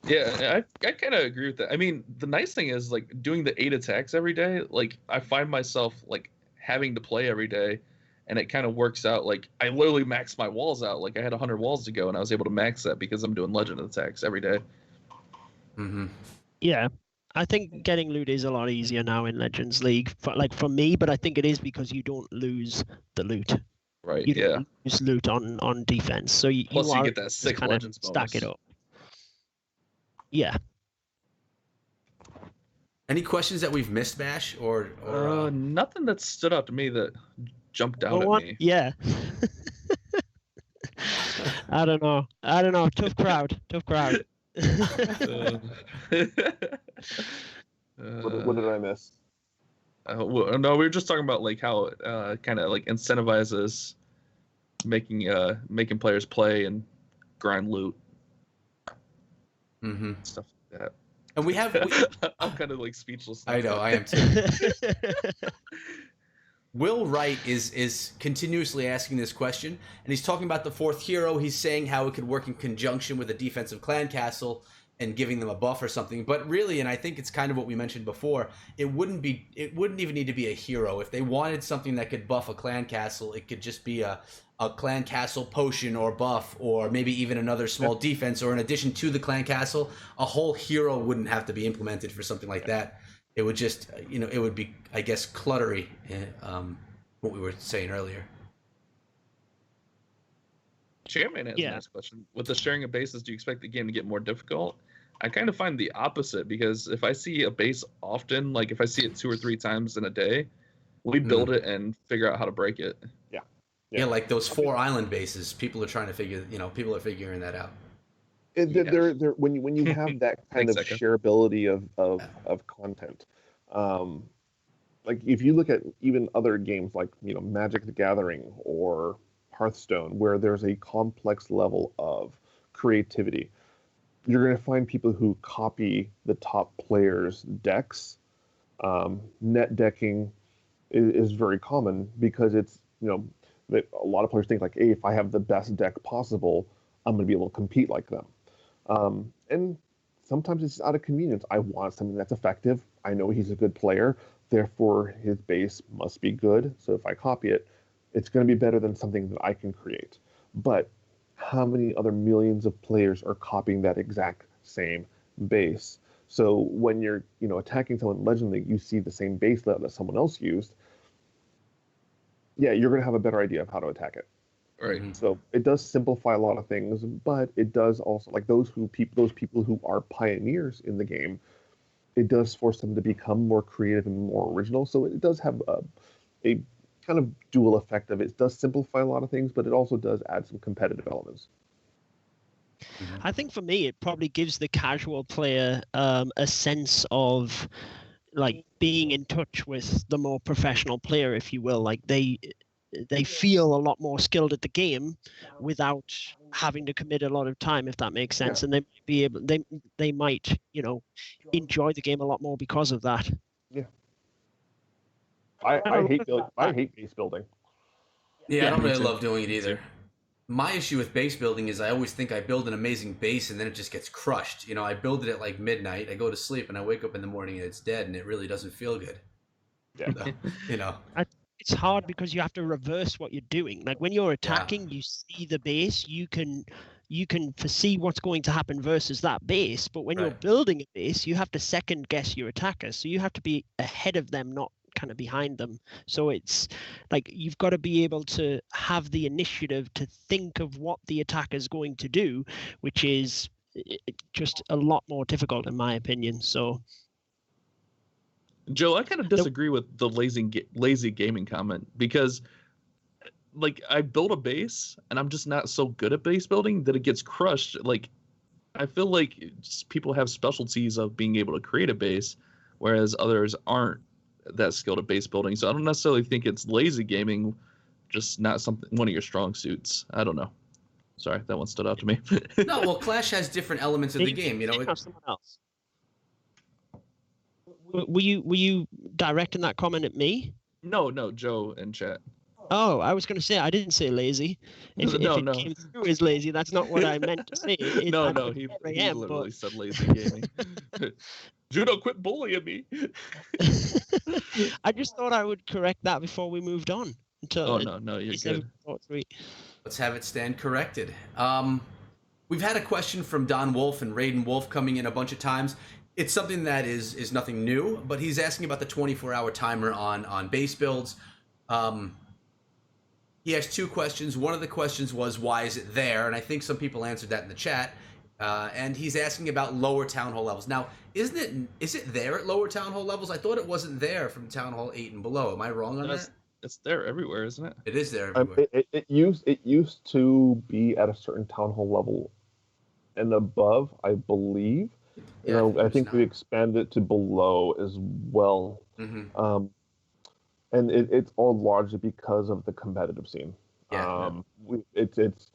Yeah, I kind of agree with that. I mean, the nice thing is, like, doing the 8 attacks every day, like, I find myself, like, having to play every day, and it kind of works out. Like, I literally maxed my walls out. Like, I had 100 walls to go, and I was able to max that because I'm doing legend attacks every day. Mm-hmm. Yeah. I think getting loot is a lot easier now in Legends League, for me, but I think it is because you don't lose the loot. Right, You don't lose loot on defense. So Plus, you are get that sick kinda Legends bonus. stack it up. Yeah. Any questions that we've missed, Bash? Or nothing that stood out to me that jumped out at me. Yeah. I don't know. Tough crowd. What did I miss? Well, no, we were just talking about like how it kind of like incentivizes making players play and grind loot. Mm-hmm. Stuff like that. And we I'm kind of like speechless. I know, I am too. Will Wright is continuously asking this question, and he's talking about the 4th hero. He's saying how it could work in conjunction with a defensive clan castle and giving them a buff or something. But really, and I think it's kind of what we mentioned before, it wouldn't even need to be a hero. If they wanted something that could buff a clan castle, it could just be a clan castle potion or buff, or maybe even another small defense, or in addition to the clan castle, a whole hero wouldn't have to be implemented for something like that. It would just, it would be, I guess, cluttery, what we were saying earlier. Chairman has a nice question. With the sharing of bases, do you expect the game to get more difficult? I kind of find the opposite, because if I see a base often, like if I see it 2 or 3 times in a day, we build it and figure out how to break it. Yeah, like those 4 island bases, people are trying to figuring that out. They're when you have that kind of shareability of content, like if you look at even other games like Magic the Gathering or Hearthstone, where there's a complex level of creativity, you're going to find people who copy the top players' decks, net decking, is very common because it's, that a lot of players think like, hey, if I have the best deck possible, I'm going to be able to compete like them. And sometimes it's out of convenience. I want something that's effective. I know he's a good player, therefore his base must be good. So if I copy it, it's going to be better than something that I can create. But how many other millions of players are copying that exact same base? So when you're, attacking someone in Legend League, you see the same base layout that someone else used. Yeah, you're going to have a better idea of how to attack it. Right. So it does simplify a lot of things, but it does also, like those people who are pioneers in the game, it does force them to become more creative and more original. So it does have a kind of dual effect of it. It does simplify a lot of things, but it also does add some competitive elements. I think for me, it probably gives the casual player a sense of like being in touch with the more professional player, if you will. Like they feel a lot more skilled at the game without having to commit a lot of time, if that makes sense. Yeah. And they might be able, they might, enjoy the game a lot more because of that. Yeah. I hate base building. Yeah, I don't me really too. love doing it Me either. too. My issue with base building is I always think I build an amazing base and then it just gets crushed. I build it at like midnight, I go to sleep, and I wake up in the morning and it's dead, and it really doesn't feel good. Yeah. It's hard because you have to reverse what you're doing. Like when you're Yeah. attacking, you see the base, you can foresee what's going to happen versus that base. But when you're Right. building a base, you have to second guess your attackers. So you have to be ahead of them, not kind of behind them. So it's like you've got to be able to have the initiative to think of what the attacker's going to do, which is just a lot more difficult in my opinion. So Joe, I kind of disagree with the lazy gaming comment because, like, I build a base and I'm just not so good at base building that it gets crushed. Like, I feel like people have specialties of being able to create a base, whereas others aren't that skilled at base building. So I don't necessarily think it's lazy gaming, just not one of your strong suits. I don't know. Sorry, that one stood out to me. No, well, Clash has different elements of the game. Someone else. Were you directing that comment at me? No, Joe in chat. Oh, I was going to say I didn't say lazy. If it came through as lazy, that's not what I meant to say. He literally said lazy gaming. Judo, quit bullying me. I just thought I would correct that before we moved on. No, you're good. Let's have it stand corrected. We've had a question from Don Wolf and Raiden Wolf coming in a bunch of times. It's something that is nothing new, but he's asking about the 24-hour timer on base builds. He has two questions. One of the questions was, why is it there? And I think some people answered that in the chat. And he's asking about lower town hall levels. Now, is it there at lower town hall levels? I thought it wasn't there from town hall 8 and below. Am I wrong on that? It's there everywhere, isn't it? It is there everywhere. It used to be at a certain town hall level and above, I believe. Yeah, I think we expanded it to below as well. Mm-hmm. And it's all largely because of the competitive scene. Yeah. It's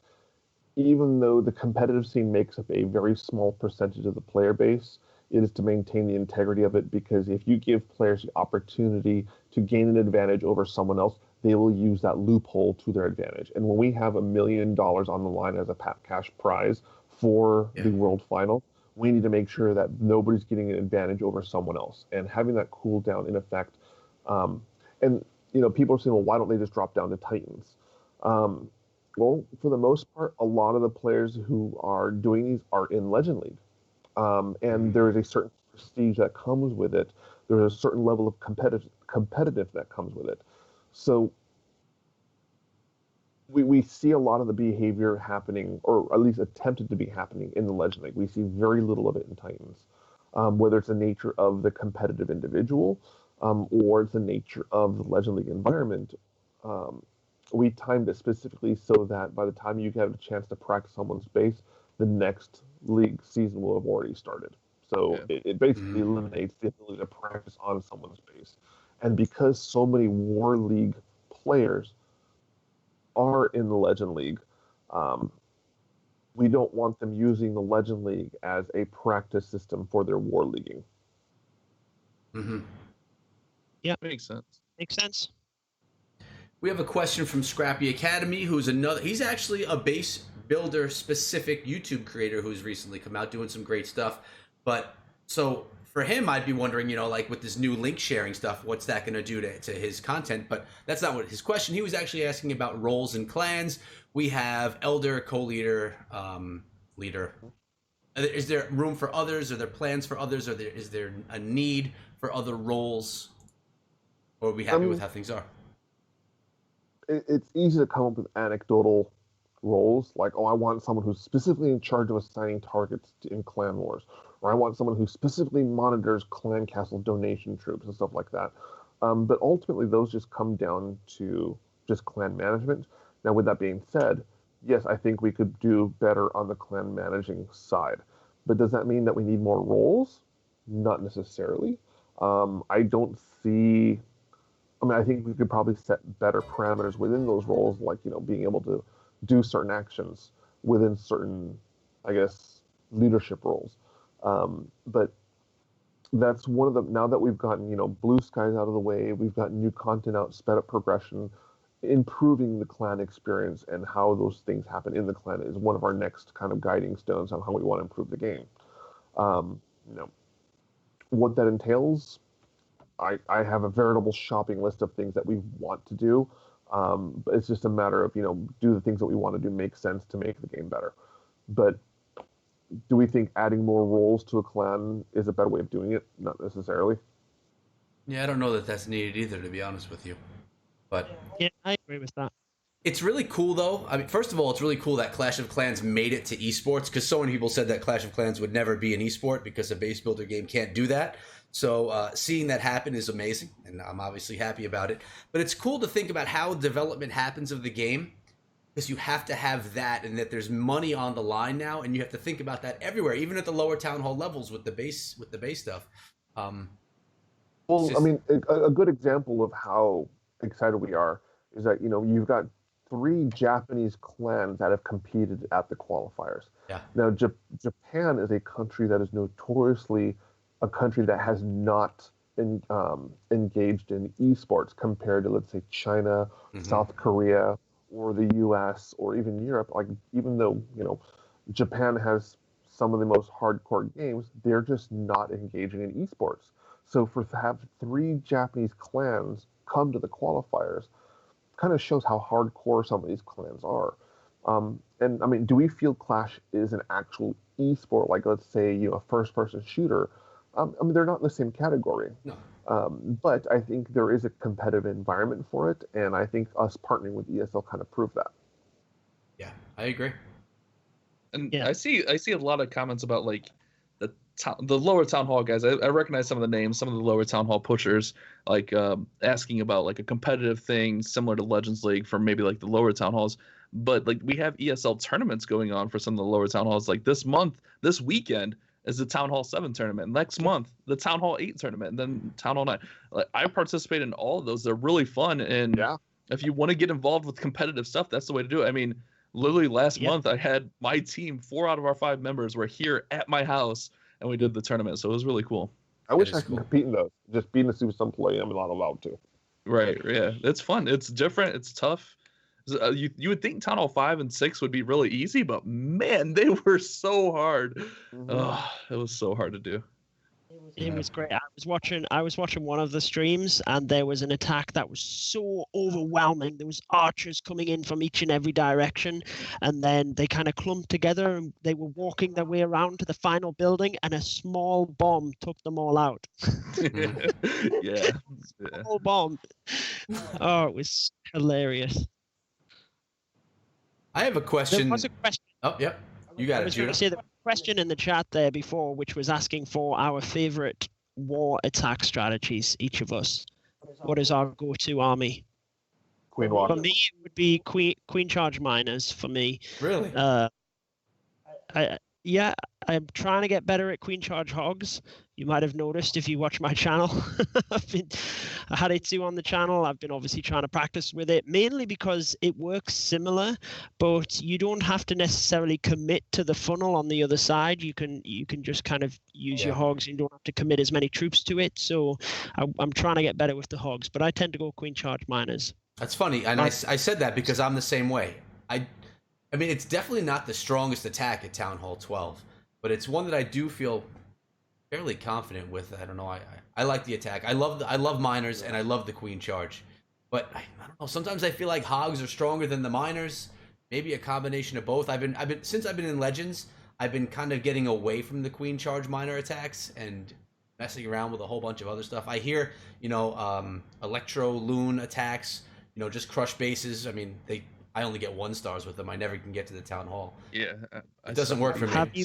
even though the competitive scene makes up a very small percentage of the player base, it is to maintain the integrity of it, because if you give players the opportunity to gain an advantage over someone else, they will use that loophole to their advantage. And when we have $1 million on the line as a cash prize for the World Final, we need to make sure that nobody's getting an advantage over someone else. And having that cooldown in effect, and people are saying, well, why don't they just drop down to Titans? Well, for the most part, a lot of the players who are doing these are in Legend League. And there is a certain prestige that comes with it. There's a certain level of competitive that comes with it. So we see a lot of the behavior happening, or at least attempted to be happening, in the Legend League. We see very little of it in Titans, whether it's the nature of the competitive individual, or it's the nature of the Legend League environment. We timed it specifically so that by the time you get a chance to practice someone's base, the next league season will have already started. So it basically eliminates the ability to practice on someone's base. And because so many War League players are in the Legend League, we don't want them using the Legend League as a practice system for their War Leaguing. Mm-hmm. Yeah, makes sense. Makes sense. We have a question from Scrappy Academy, he's actually a base builder specific YouTube creator who's recently come out doing some great stuff. But so for him, I'd be wondering, like with this new link sharing stuff, what's that going to do to his content? But that's not what his question. He was actually asking about roles and clans. We have elder, co-leader, leader. Is there room for others? Are there plans for others? Is there a need for other roles? Or are we happy with how things are? It's easy to come up with anecdotal roles, like, oh, I want someone who's specifically in charge of assigning targets in clan wars, or I want someone who specifically monitors clan castle donation troops and stuff like that. But ultimately, those just come down to just clan management. Now, with that being said, yes, I think we could do better on the clan managing side. But does that mean that we need more roles? Not necessarily. I don't see... I think we could probably set better parameters within those roles, like, being able to do certain actions within certain, I guess, leadership roles. But that's one of the, now that we've gotten, blue skies out of the way, we've got new content out, sped up progression, improving the clan experience and how those things happen in the clan is one of our next kind of guiding stones on how we want to improve the game. What that entails, I have a veritable shopping list of things that we want to do. But it's just a matter of, do the things that we want to do make sense to make the game better. But do we think adding more roles to a clan is a better way of doing it? Not necessarily. Yeah, I don't know that that's needed either, to be honest with you. But yeah, I agree with that. It's really cool, though. First of all, it's really cool that Clash of Clans made it to esports, because so many people said that Clash of Clans would never be an esport because a base builder game can't do that. So seeing that happen is amazing, and I'm obviously happy about it. But it's cool to think about how development happens of the game, because you have to have that, and that there's money on the line now, and you have to think about that everywhere, even at the lower town hall levels with the base stuff. A good example of how excited we are is that you've got 3 Japanese clans that have competed at the qualifiers. Yeah. Now, Japan is a country that is notoriously a country that has not engaged in esports compared to, let's say, China, South Korea, or the U.S., or even Europe. Like, even though Japan has some of the most hardcore games, they're just not engaging in esports. So to have 3 Japanese clans come to the qualifiers kind of shows how hardcore some of these clans are. Do we feel Clash is an actual esport, like, let's say, a first-person shooter? They're not in the same category. No. But I think there is a competitive environment for it, and I think us partnering with ESL kind of proved that. Yeah, I agree. And yeah. I see a lot of comments about, like, the lower town hall guys. I recognize some of the names, some of the lower town hall pushers, like asking about like a competitive thing similar to Legends League for maybe like the lower town halls. But like we have ESL tournaments going on for some of the lower town halls. Like this weekend is the Town Hall 7 tournament. Next month, the Town Hall 8 tournament, and then Town Hall 9. Like, I participate in all of those. They're really fun. And if you want to get involved with competitive stuff, that's the way to do it. Literally last month, I had my team, 4 out of our 5 members were here at my house, and we did the tournament. So it was really cool. I wish I could compete in those. Just being a Super Sun play, I'm not allowed to. Right, yeah. It's fun. It's different. It's tough. You would think Town Hall 5 and 6 would be really easy, but man, they were so hard. It was so hard to do. It was great. I was watching one of the streams, and there was an attack that was so overwhelming. There was archers coming in from each and every direction, and then they kind of clumped together, and they were walking their way around to the final building, and a small bomb took them all out. Yeah. Small bomb. Oh, it was hilarious. I have a question. There was a question. Oh, yep. You got it, Judo. I was going to say the question in the chat there before, which was asking for our favorite war attack strategies, each of us. What is our go-to army? Queen Walker. For me, it would be Queen Charge Miners, for me. Really? I'm trying to get better at Queen Charge Hogs. You might have noticed if you watch my channel. I had it too on the channel. I've been obviously trying to practice with it, mainly because it works similar, but you don't have to necessarily commit to the funnel on the other side. You can just kind of use your hogs. You don't have to commit as many troops to it. So I'm trying to get better with the hogs, but I tend to go Queen Charge miners. That's funny, and I said that because I'm the same way. I mean, it's definitely not the strongest attack at Town Hall 12. But it's one that I do feel fairly confident with. I don't know. I like the attack. I love miners and I love the queen charge. But I don't know. Sometimes I feel like hogs are stronger than the miners. Maybe a combination of both. Since I've been in Legends, I've been kind of getting away from the queen charge miner attacks and messing around with a whole bunch of other stuff. I hear, electro loon attacks. Just crush bases. I mean, I only get 1 stars with them. I never can get to the town hall. Yeah, it doesn't work for me.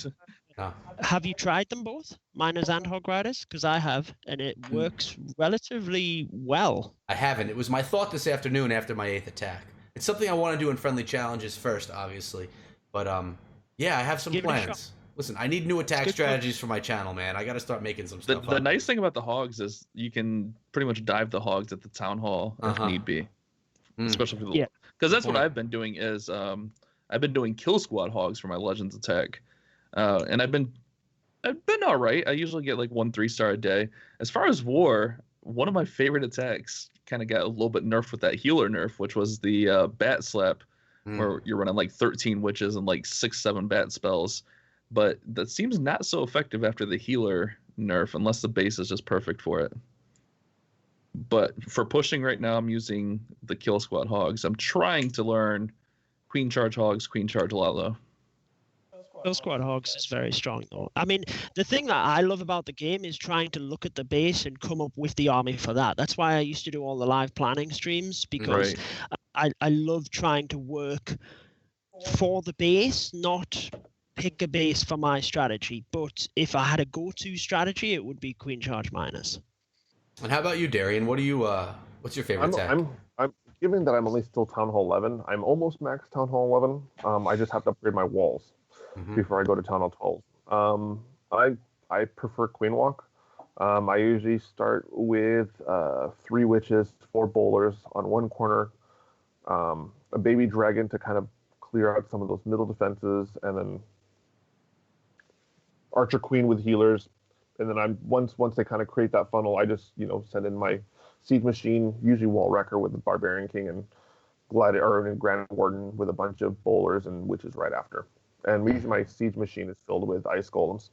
Have you tried them both, miners and hog riders? Because I have, and it works relatively well. I haven't. It was my thought this afternoon after my 8th attack. It's something I want to do in friendly challenges first, obviously. But yeah, I have some plans. Listen, I need new attack strategies for my channel, man. I got to start making some stuff. The nice thing about the hogs is you can pretty much dive the hogs at the town hall if need be, especially for the because that's what I've been doing is I've been doing kill squad hogs for my Legends attack. And I've been all right. I usually get like 1 3-star a day. As far as war, one of my favorite attacks kind of got a little bit nerfed with that healer nerf, which was the bat slap, where you're running like 13 witches and like 6-7 bat spells. But that seems not so effective after the healer nerf, unless the base is just perfect for it. But for pushing right now, I'm using the kill squad hogs. I'm trying to learn queen charge hogs, queen charge Lalo. Kill squad hogs is very strong though. I mean, the thing that I love about the game is trying to look at the base and come up with the army for that. That's why I used to do all the live planning streams, because I love trying to work for the base, not pick a base for my strategy. But if I had a go-to strategy, it would be queen charge miners. And how about you, Darian? What do you what's your favorite attack? I'm given that I'm only still Town Hall 11. I'm almost max Town Hall 11. I just have to upgrade my walls before I go to Town Hall 12. I prefer Queen Walk. I usually start with 3 witches, 4 bowlers on one corner, a baby dragon to kind of clear out some of those middle defenses, and then Archer Queen with healers. And then once they kind of create that funnel, I just send in my Siege Machine, usually Wall Wrecker with the Barbarian King, and Grand Warden with a bunch of bowlers and witches right after. And usually my Siege Machine is filled with Ice Golems.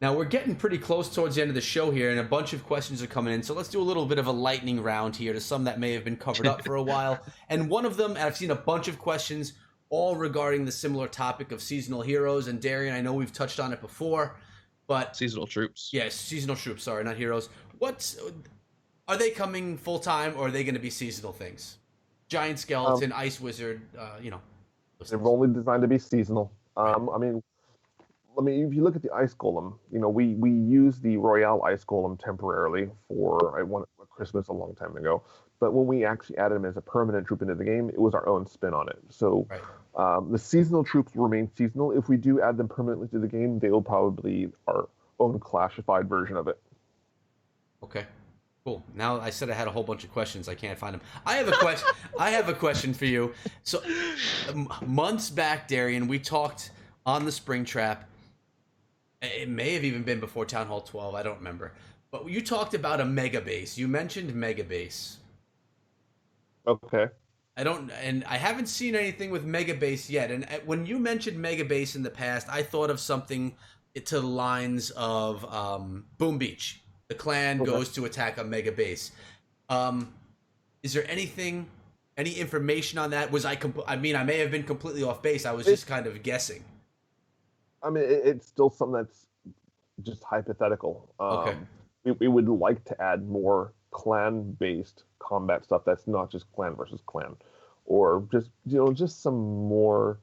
Now we're getting pretty close towards the end of the show here, and a bunch of questions are coming in. So let's do a little bit of a lightning round here to some that may have been covered up for a while. And one of them, and I've seen a bunch of questions all regarding the similar topic of seasonal heroes. And Darian, I know we've touched on it before, but seasonal troops. Yes, seasonal troops. Sorry, not heroes. Are they coming full time, or are they going to be seasonal things? Giant Skeleton, Ice Wizard, They're only designed to be seasonal. I mean, if you look at the Ice Golem, we use the Royale Ice Golem temporarily for Christmas a long time ago. But when we actually added him as a permanent troop into the game, it was our own spin on it. So the seasonal troops will remain seasonal. If we do add them permanently to the game, they will probably be our own classified version of it. Okay, cool. Now I said I had a whole bunch of questions. I can't find them. I have a question. I have a question for you. So months back, Darian, we talked on the Spring Trap. It may have even been before Town Hall 12. I don't remember. But you talked about a mega base. You mentioned mega base. Okay. And I haven't seen anything with mega base yet. And when you mentioned mega base in the past, I thought of something to the lines of Boom Beach. The clan goes to attack a mega base. Is there any information on that? I may have been completely off base. I was just kind of guessing. I mean, it's still something that's just hypothetical. Okay. We would like to add more clan-based combat stuff that's not just clan versus clan, or just some more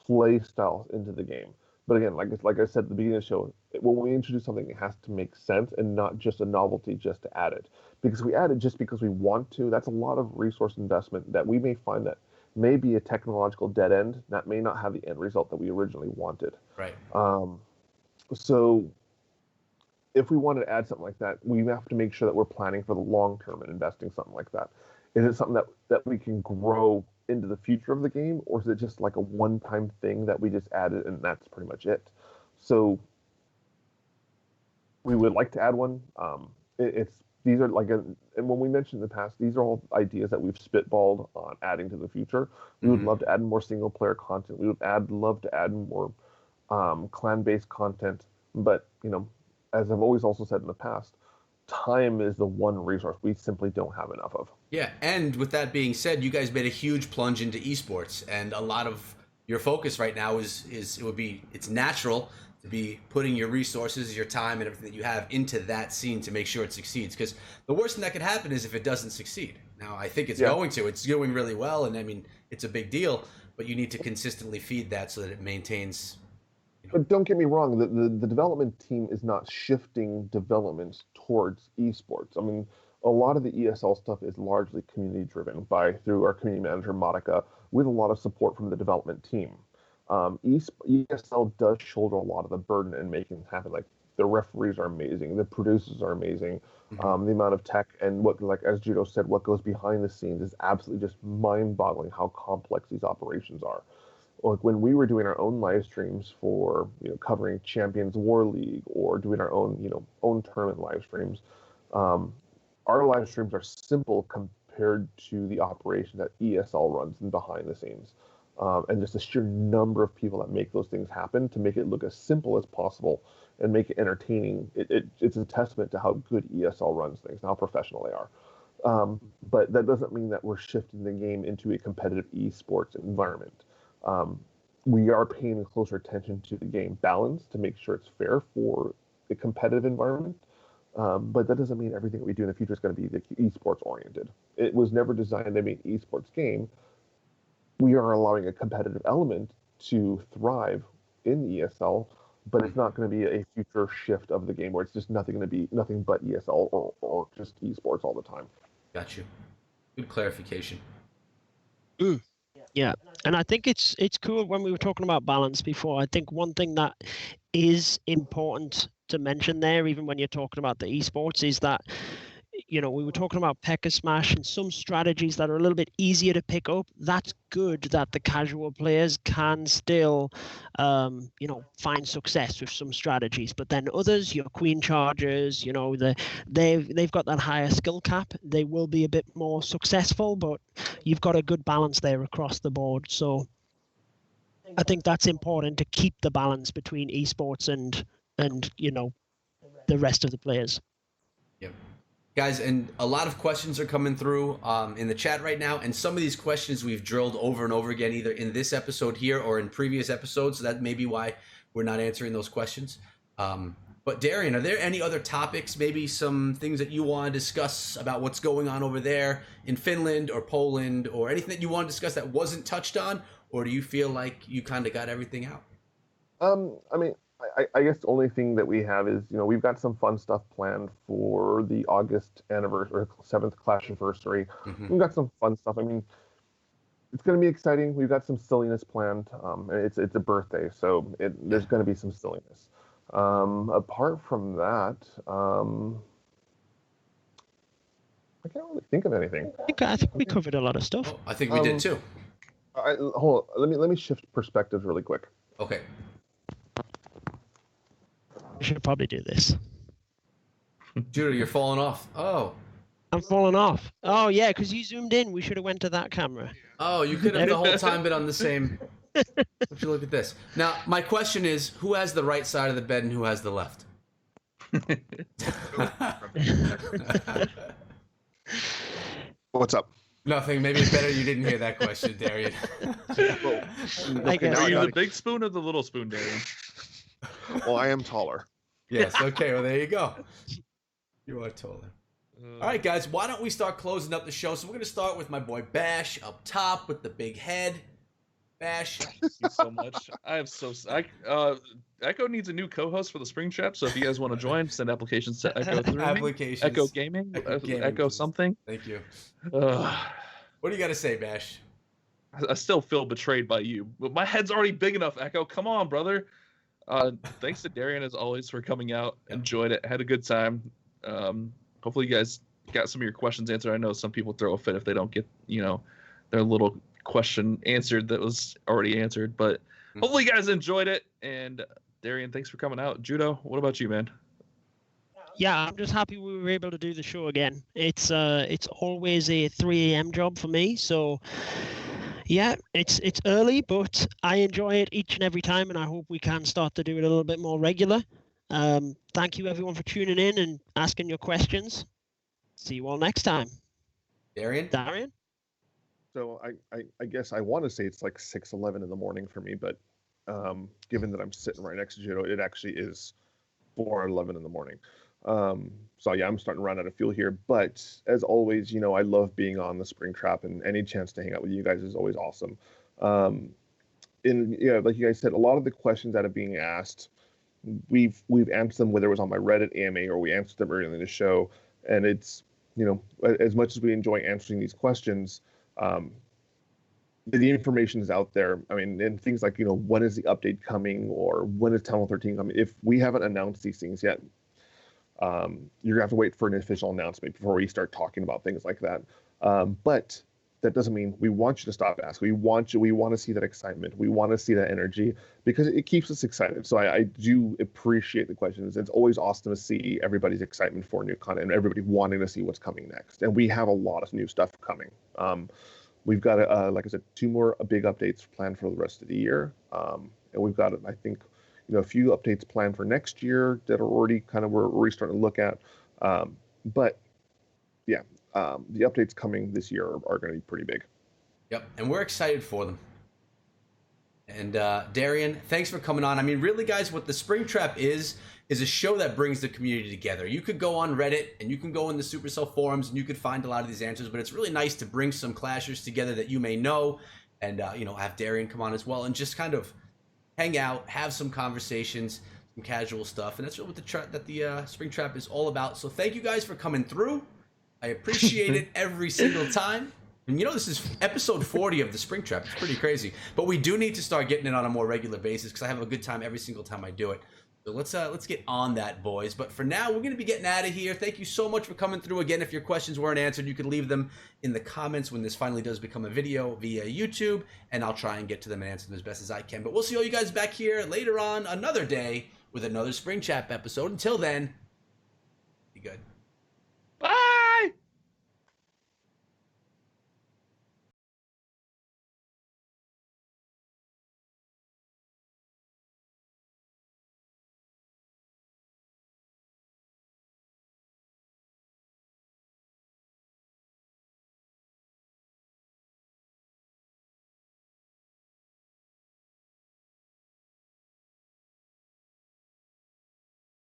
play styles into the game. But again, like I said at the beginning of the show, when we introduce something, it has to make sense and not just a novelty just to add it. Because we add it just because we want to, that's a lot of resource investment that we may find that may be a technological dead end that may not have the end result that we originally wanted. Right. So if we want to add something like that, we have to make sure that we're planning for the long term and investing something like that. Is it something that we can grow into the future of the game, or is it just like a one-time thing that we just added and that's pretty much it? So we would like to add one. These are like, and when we mentioned in the past, these are all ideas that we've spitballed on adding to the future. We would love to add more single-player content. We would love to add more clan-based content. But, you know, as I've always also said in the past, time is the one resource we simply don't have enough of. Yeah, and with that being said, you guys made a huge plunge into esports, and a lot of your focus right now it's natural to be putting your resources, your time, and everything that you have into that scene to make sure it succeeds. Because the worst thing that could happen is if it doesn't succeed. Now, I think it's going to. It's doing really well, and I mean, it's a big deal, but you need to consistently feed that so that it maintains. But don't get me wrong, the development team is not shifting development towards esports. I mean, a lot of the ESL stuff is largely community driven through our community manager, Monica, with a lot of support from the development team. ESL does shoulder a lot of the burden in making it happen. Like, the referees are amazing, the producers are amazing, the amount of tech and what, like as Judo said, what goes behind the scenes is absolutely just mind-boggling how complex these operations are. Like when we were doing our own live streams for, you know, covering Champions War League or doing our own, you know, own tournament live streams, our live streams are simple compared to the operation that ESL runs in behind the scenes. And just the sheer number of people that make those things happen to make it look as simple as possible and make it entertaining. It's a testament to how good ESL runs things and how professional they are. But that doesn't mean that we're shifting the game into a competitive esports environment. We are paying closer attention to the game balance to make sure it's fair for the competitive environment. But that doesn't mean everything that we do in the future is going to be the esports oriented. It was never designed to be an esports game. We are allowing a competitive element to thrive in the ESL, but it's not going to be a future shift of the game where it's just nothing but ESL or just esports all the time. Got you. Good clarification. Yeah, and I think it's cool when we were talking about balance before. I think one thing that is important to mention there, even when you're talking about the esports, is that, you know, we were talking about P.E.K.K.A Smash and some strategies that are a little bit easier to pick up. That's good that the casual players can still, you know, find success with some strategies. But then others, your Queen Chargers, you know, they've got that higher skill cap. They will be a bit more successful, but you've got a good balance there across the board. So I think that's important to keep the balance between esports and you know, the rest of the players. Yep. Guys, and a lot of questions are coming through in the chat right now, and some of these questions we've drilled over and over again, either in this episode here or in previous episodes, so that may be why we're not answering those questions. But Darian, are there any other topics, maybe some things that you want to discuss about what's going on over there in Finland or Poland, or anything that you want to discuss that wasn't touched on, or do you feel like you kind of got everything out? I mean, I guess the only thing that we have is, you know, we've got some fun stuff planned for the August anniversary, or 7th Clash anniversary. We've got some fun stuff. I mean, it's going to be exciting. We've got some silliness planned. It's a birthday, so there's going to be some silliness. Apart from that, I can't really think of anything. I think we covered a lot of stuff. Oh, I think we did too. Hold on. Let me shift perspectives really quick. Okay. We should probably do this. Judo, you're falling off. Oh. I'm falling off. Oh, yeah, because you zoomed in. We should have went to that camera. Oh, you could have the whole time been on the same. Would you look at this? Now, my question is, who has the right side of the bed and who has the left? What's up? Nothing. Maybe it's better you didn't hear that question, Darian. I guess. Are you the big spoon or the little spoon, Darian? Well, I am taller. Yes. Okay. Well, there you go. You are taller. All right, guys. Why don't we start closing up the show? So we're going to start with my boy Bash up top with the big head. Bash. Thank you so much. Echo needs a new co-host for the Spring Trap, so if you guys want to join, send applications to Echo through Applications. me. Echo Gaming. Echo Gaming, Echo please. something. Thank you. What do you got to say, Bash? I still feel betrayed by you, but my head's already big enough, Echo. Come on, brother. Thanks to Darian, as always, for coming out. Enjoyed it. Had a good time. Hopefully you guys got some of your questions answered. I know some people throw a fit if they don't get, their little question answered that was already answered. But hopefully you guys enjoyed it. And Darian, thanks for coming out. Judo, what about you, man? Yeah, I'm just happy we were able to do the show again. It's always a 3 a.m. job for me, so yeah, it's early, but I enjoy it each and every time, and I hope we can start to do it a little bit more regular. Thank you everyone for tuning in and asking your questions. See you all next time. Darian? So I guess I want to say it's like 6:11 in the morning for me, but given that I'm sitting right next to Judo, it actually is 4:11 in the morning. So yeah, I'm starting to run out of fuel here. But as always, I love being on the Spring Trap, and any chance to hang out with you guys is always awesome. And yeah, like you guys said, a lot of the questions that are being asked, we've answered them, whether it was on my Reddit AMA or we answered them earlier in the show. And it's, as much as we enjoy answering these questions, the information is out there. I mean, and things like, when is the update coming, or when is Tunnel 13 coming? If we haven't announced these things yet, you're gonna have to wait for an official announcement before we start talking about things like that. But that doesn't mean we want you to stop asking. We want to see that excitement. We want to see that energy, because it keeps us excited. So I do appreciate the questions. It's always awesome to see everybody's excitement for new content and everybody wanting to see what's coming next. And we have a lot of new stuff coming. We've got, like I said, 2 more big updates planned for the rest of the year. And we've got, I think, a few updates planned for next year that are already we're already starting to look at. But yeah, the updates coming this year are going to be pretty big. Yep, and we're excited for them. And Darian, thanks for coming on. I mean, really, guys, what the Spring Trap is a show that brings the community together. You could go on Reddit and you can go in the Supercell forums and you could find a lot of these answers, but it's really nice to bring some clashers together that you may know, and have Darian come on as well and just kind of hang out, have some conversations, some casual stuff, and that's really what the Spring Trap is all about. So thank you guys for coming through. I appreciate it every single time. And this is episode 40 of the Spring Trap. It's pretty crazy. But we do need to start getting it on a more regular basis, because I have a good time every single time I do it. So let's get on that, boys. But for now, we're going to be getting out of here. Thank you so much for coming through. Again, if your questions weren't answered, you can leave them in the comments when this finally does become a video via YouTube, and I'll try and get to them and answer them as best as I can. But we'll see all you guys back here later on another day with another Spring Trap episode. Until then,